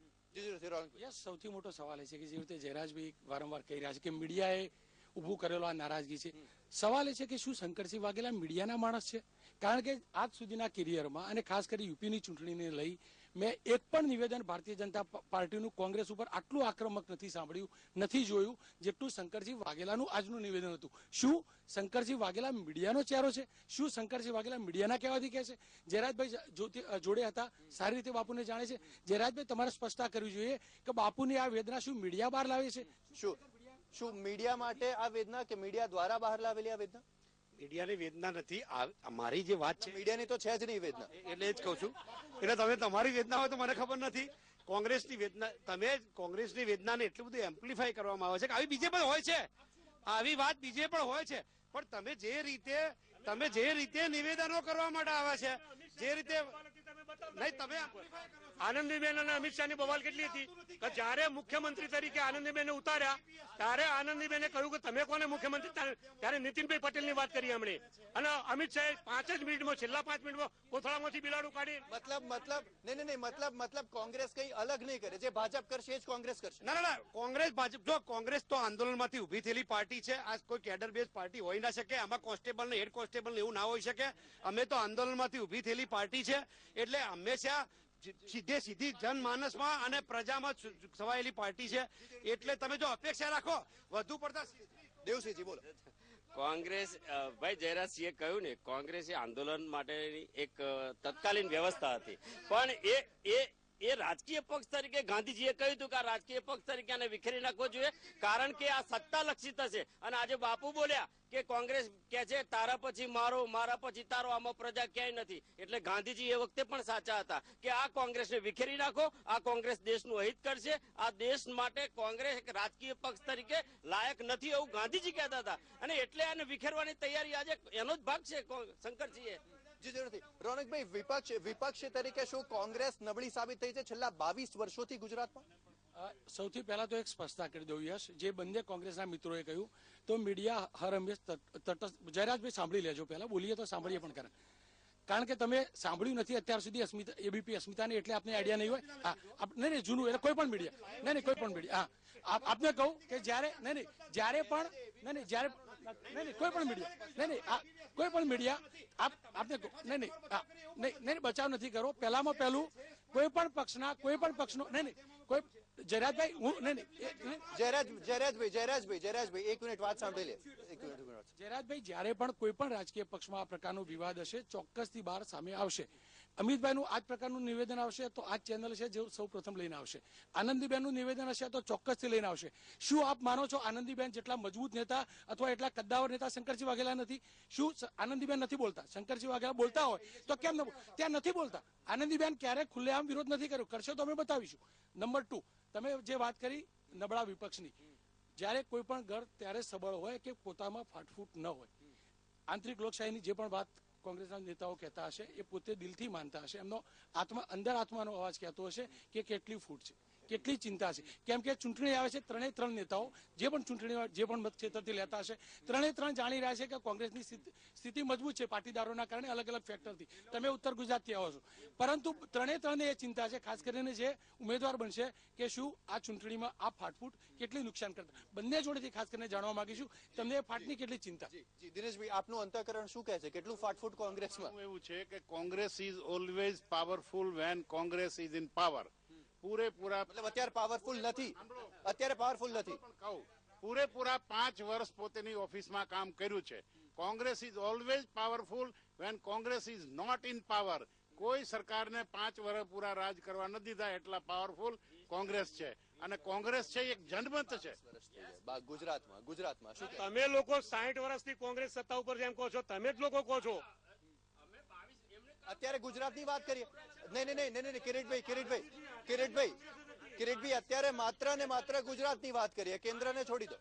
સૌથી મોટો સવાલ એ છે કે જે રીતે જયરાજભાઈ વારંવાર કહી રહ્યા છે કે મીડિયાએ ઉભું કરેલો આ નારાજગી છે. સવાલ એ છે કે શું શંકરસિંહ વાઘેલા મીડિયાના માણસ છે? કારણ કે આજ સુધીના કેરિયરમાં અને ખાસ કરી યુપીની ચૂંટણીને લઈ મેં એક પણ નિવેદન ભારતીય જનતા પાર્ટીનું કોંગ્રેસ ઉપર આટલું આક્રમક નથી સાંભળ્યું, નથી જોયું જેટલું શંકરસિંહ વાઘેલાનું આજનું નિવેદન હતું. શું શંકરસિંહ વાઘેલા મીડિયાનો ચહેરો છે? શું શંકરસિંહ વાઘેલા મીડિયાના કહેવાથી કહે છે? જયરાજભાઈ જોડે હતા, સારી રીતે બાપુને જાણે છે. જયરાજભાઈ, તમારે સ્પષ્ટતા કરવી જોઈએ કે બાપુની આ વેદના શું મીડિયા બહાર લાવે છે? શું મીડિયા માટે આ વેદના કે મીડિયા દ્વારા બહાર લાવેલી આ વેદના? મીડિયાની વેદના નથી. મારી જે વાત છે મીડિયાની તો છે જ નહીં વેદના. એટલે જ કહું છું. એટલે તમે તમારી વેદના હોય તો મને ખબર નથી. કોંગ્રેસની વેદના, તમે કોંગ્રેસની વેદનાને એટલું બધું એમ્પ્લિફાય કરવામાં આવે છે કે આવી બીજે પણ હોય છે, આવી વાત બીજે પણ હોય છે. પણ તમે જે રીતે નિવેદનો કરવા માટે આવે છે, જે રીતે નહીં, તમે આનંદીબેન અને અમિત શાહની બવાલ કેટલી હતી કે જ્યારે મુખ્યમંત્રી તરીકે આનંદીબેને ઉતાર્યા ત્યારે આનંદીબેને કહ્યું કે તમે કોને મુખ્યમંત્રી, ત્યારે નીતિનભાઈ પટેલની વાત કરી એમણે. અને અમિત શાહે 5 જ મિનિટમાં, છેલ્લા 5 મિનિટમાં કોથળામાંથી બિલાડું કાઢી. મતલબ કોંગ્રેસ કઈ અલગ નહીં કરે, જે ભાજપ કરશે એ જ કોંગ્રેસ કરશે. ના, કોંગ્રેસ ભાજપ, જો કોંગ્રેસ તો આંદોલનમાંથી ઉભી થયેલી પાર્ટી છે. આ કોઈ કેડર બેઝ પાર્ટી હોઈ ના શકે. આમાં કોન્સ્ટેબલ ને હેડ કોન્સ્ટેબલ એવું ના હોઈ શકે. અમે તો આંદોલનમાંથી ઉભી થયેલી પાર્ટી છે. એટલે હંમેશા સીધી જનમાનસમાં અને પ્રજામાં છવાયેલી પાર્ટી છે. એટલે તમે જો અપેક્ષા રાખો વધુ પડતા. દેવસિંહજી બોલો. કોંગ્રેસ, ભાઈ જયરાજસિંહે કહ્યું ને, કોંગ્રેસે આંદોલન માટેની એક તત્કાલીન વ્યવસ્થા હતી, પણ એ રાજકીય પક્ષ તરીકે ગાંધીજીએ કહ્યું હતું કે આ રાજકીય પક્ષ તરીકે આને વિખેરી નાખવો જોઈએ, કારણ કે આ સત્તા લક્ષી થશે. અને આજે બાપુ બોલ્યા કે કોંગ્રેસ કે છે તારા પછી મારો, મારા પછી તારો, આમાં પ્રજા ક્યાંય નથી. એટલે ગાંધીજી એ વખતે પણ સાચા હતા કે આ કોંગ્રેસને વિખેરી નાખો, આ કોંગ્રેસ દેશનું હિત કરશે, આ દેશ માટે કોંગ્રેસ એક રાજકીય પક્ષ તરીકે લાયક નથી, એવું ગાંધીજી કહેતા હતા. અને એટલે આને વિખેરવાની તૈયારી આજે એનો જ ભાગ છે શંકરસિંહે. જી જરૂરથી. રોનકભાઈ, વિપક્ષ તરીકે શું કોંગ્રેસ નબળી સાબિત થઈ છે છેલ્લા 22 વર્ષોથી ગુજરાતમાં? સૌથી પહેલા તો એક સ્પષ્ટતા કરી દઉં યશ, જે બંને કોંગ્રેસના મિત્રોએ કહ્યું તો મીડિયા હર હંમેશ તટસ્થ. જયરાજભાઈ સાંભળી લેજો, પહેલા બોલીએ તો સાંભળીએ પણ ખરા, કારણ કે તમે સાંભળ્યું નથી અત્યાર સુધી એબીપી અસ્મિતાને, એટલે આપને આઈડિયા નહીં હોય. હા નહીં જૂનું, એટલે કોઈ પણ મીડિયા નહીં કોઈ પણ મીડિયા. હા આપને કહું કે જ્યારે જ્યારે પણ કોઈ પણ મીડિયા કોઈ પણ મીડિયા આપને નહીં બચાવ નથી કરો. પહેલામાં પહેલું કોઈ પણ પક્ષનો કોઈ જયરાજભાઈ હું જયરાજભાઈ એક મિનિટ વાત સાંભળી લે. જયરાજભાઈ, જ્યારે પણ કોઈ પણ રાજકીય પક્ષમાં આ પ્રકારનો વિવાદ હશે ચોક્કસથી બહાર સામે આવશે. અમિતભાઈનું આ જ પ્રકારનું નિવેદન આવશે તો આ જ ચેનલ છે જે સૌ પ્રથમ લઈને આવશે. આનંદીબેનનું નિવેદન હશે તો ચોક્કસથી લઈને આવશે. શું આપ માનો છો આનંદીબેન જેટલા મજબૂત નેતા અથવા એટલા કદ્દાવર નેતા શંકરસિંહ વાઘેલા નથી? શું આનંદીબેન નથી બોલતા? શંકરસિંહ વાઘેલા બોલતા હોય તો કેમ ત્યાં નથી બોલતા? આનંદીબેન ક્યારેક ખુલ્લેઆમ વિરોધ નથી કર્યો, કરશે તો અમે બતાવીશું. નંબર 2, તમે જે વાત કરી નબળા વિપક્ષની, જ્યારે કોઈ પણ ઘર ત્યારે સબળ હોય કે પોતામાં ફાટફૂટ ન હોય. આંતરિક લોકશાહીની જે પણ વાત કોંગ્રેસના નેતાઓ કહેતા હશે એ પોતે દિલથી માનતા હશે. એમનો આત્માનો અવાજ કહેતો હશે કે કેટલી ફૂટ છે, કેટલી ચિંતા છે. કેમ કે ચૂંટણી આવે છે, 3 નેતાઓ જે પણ ચૂંટણી જે પણ મતક્ષેત્રથી લેતા હશે 3 જાણી રહ્યા છે કે કોંગ્રેસની સ્થિતિ મજબૂત છે પાટીદારોના કારણે, અલગ અલગ ફેક્ટરથી. તમે ઉત્તર ગુજરાતથી આવો છો, પરંતુ 3 એ ચિંતા છે, ખાસ કરીને જે ઉમેદવાર બનશે કે શું આ ચૂંટણીમાં આ ફાટફૂટ કેટલી નુકસાન કરતા. બંને જોડેથી ખાસ કરીને જાણવા માંગીશું તમને ફાટની કેટલી ચિંતા. દિનેશભાઈ, આપનું અંતઃકરણ શું કહે છે? કેટલું ફાટફૂટ કોંગ્રેસમાં? એવું છે કે Congress is always powerful when Congress is in power. પૂરેપૂરા મતલબ અત્યારે પાવરફુલ નથી, અત્યારે પાવરફુલ નથી. પૂરેપૂરા 5 વર્ષ પોતાની ઓફિસમાં કામ કર્યું છે. Congress is always powerful when Congress is not in power. કોઈ સરકારને 5 વર્ષ પૂરા રાજ કરવા નથી દીધા, એટલા પાવરફુલ કોંગ્રેસ છે. અને કોંગ્રેસ છે એક જનમત છે ગુજરાતમાં. શું તમે લોકો 60 વર્ષથી કોંગ્રેસ સત્તા ઉપર જેમ કહો છો, તમે જ લોકો કહો છો અત્યારે ગુજરાતની વાત કરીએ. નહીં કિરીટભાઈ અત્યારે માત્ર ને માત્ર ગુજરાતની વાત કરીએ, કેન્દ્રને છોડી દો.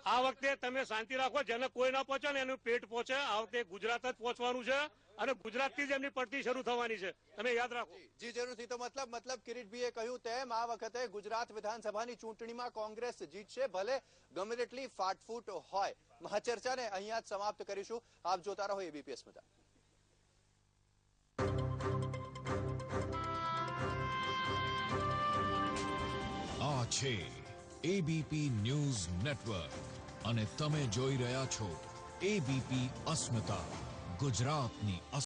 આ વખતે તમે શાંતિ રાખો, જેને કોઈ ના પહોંચે ને એનું પેટ પહોંચે. આ વખતે ગુજરાત જ પહોંચવાનું છે અને ગુજરાતથી જ એમની પડતી શરૂ થવાની છે, તમે યાદ રાખો. જી જરૂરથી. તો મતલબ કિરીટભાઈએ કહ્યું તેમ આ વખતે ગુજરાત વિધાનસભાની ચૂંટણીમાં કોંગ્રેસ જીતશે, ભલે ગમે તેટલી ફાટફૂટ હોય. મહાચર્ચાને અહીંયા જ સમાપ્ત કરીશું. આપ જોતા રહો એબીપી અસ્મિતા. આ છે એબીપી ન્યૂઝ નેટવર્ક અને તમે જોઈ રહ્યા છો એબીપી અસ્મિતા, ગુજરાતની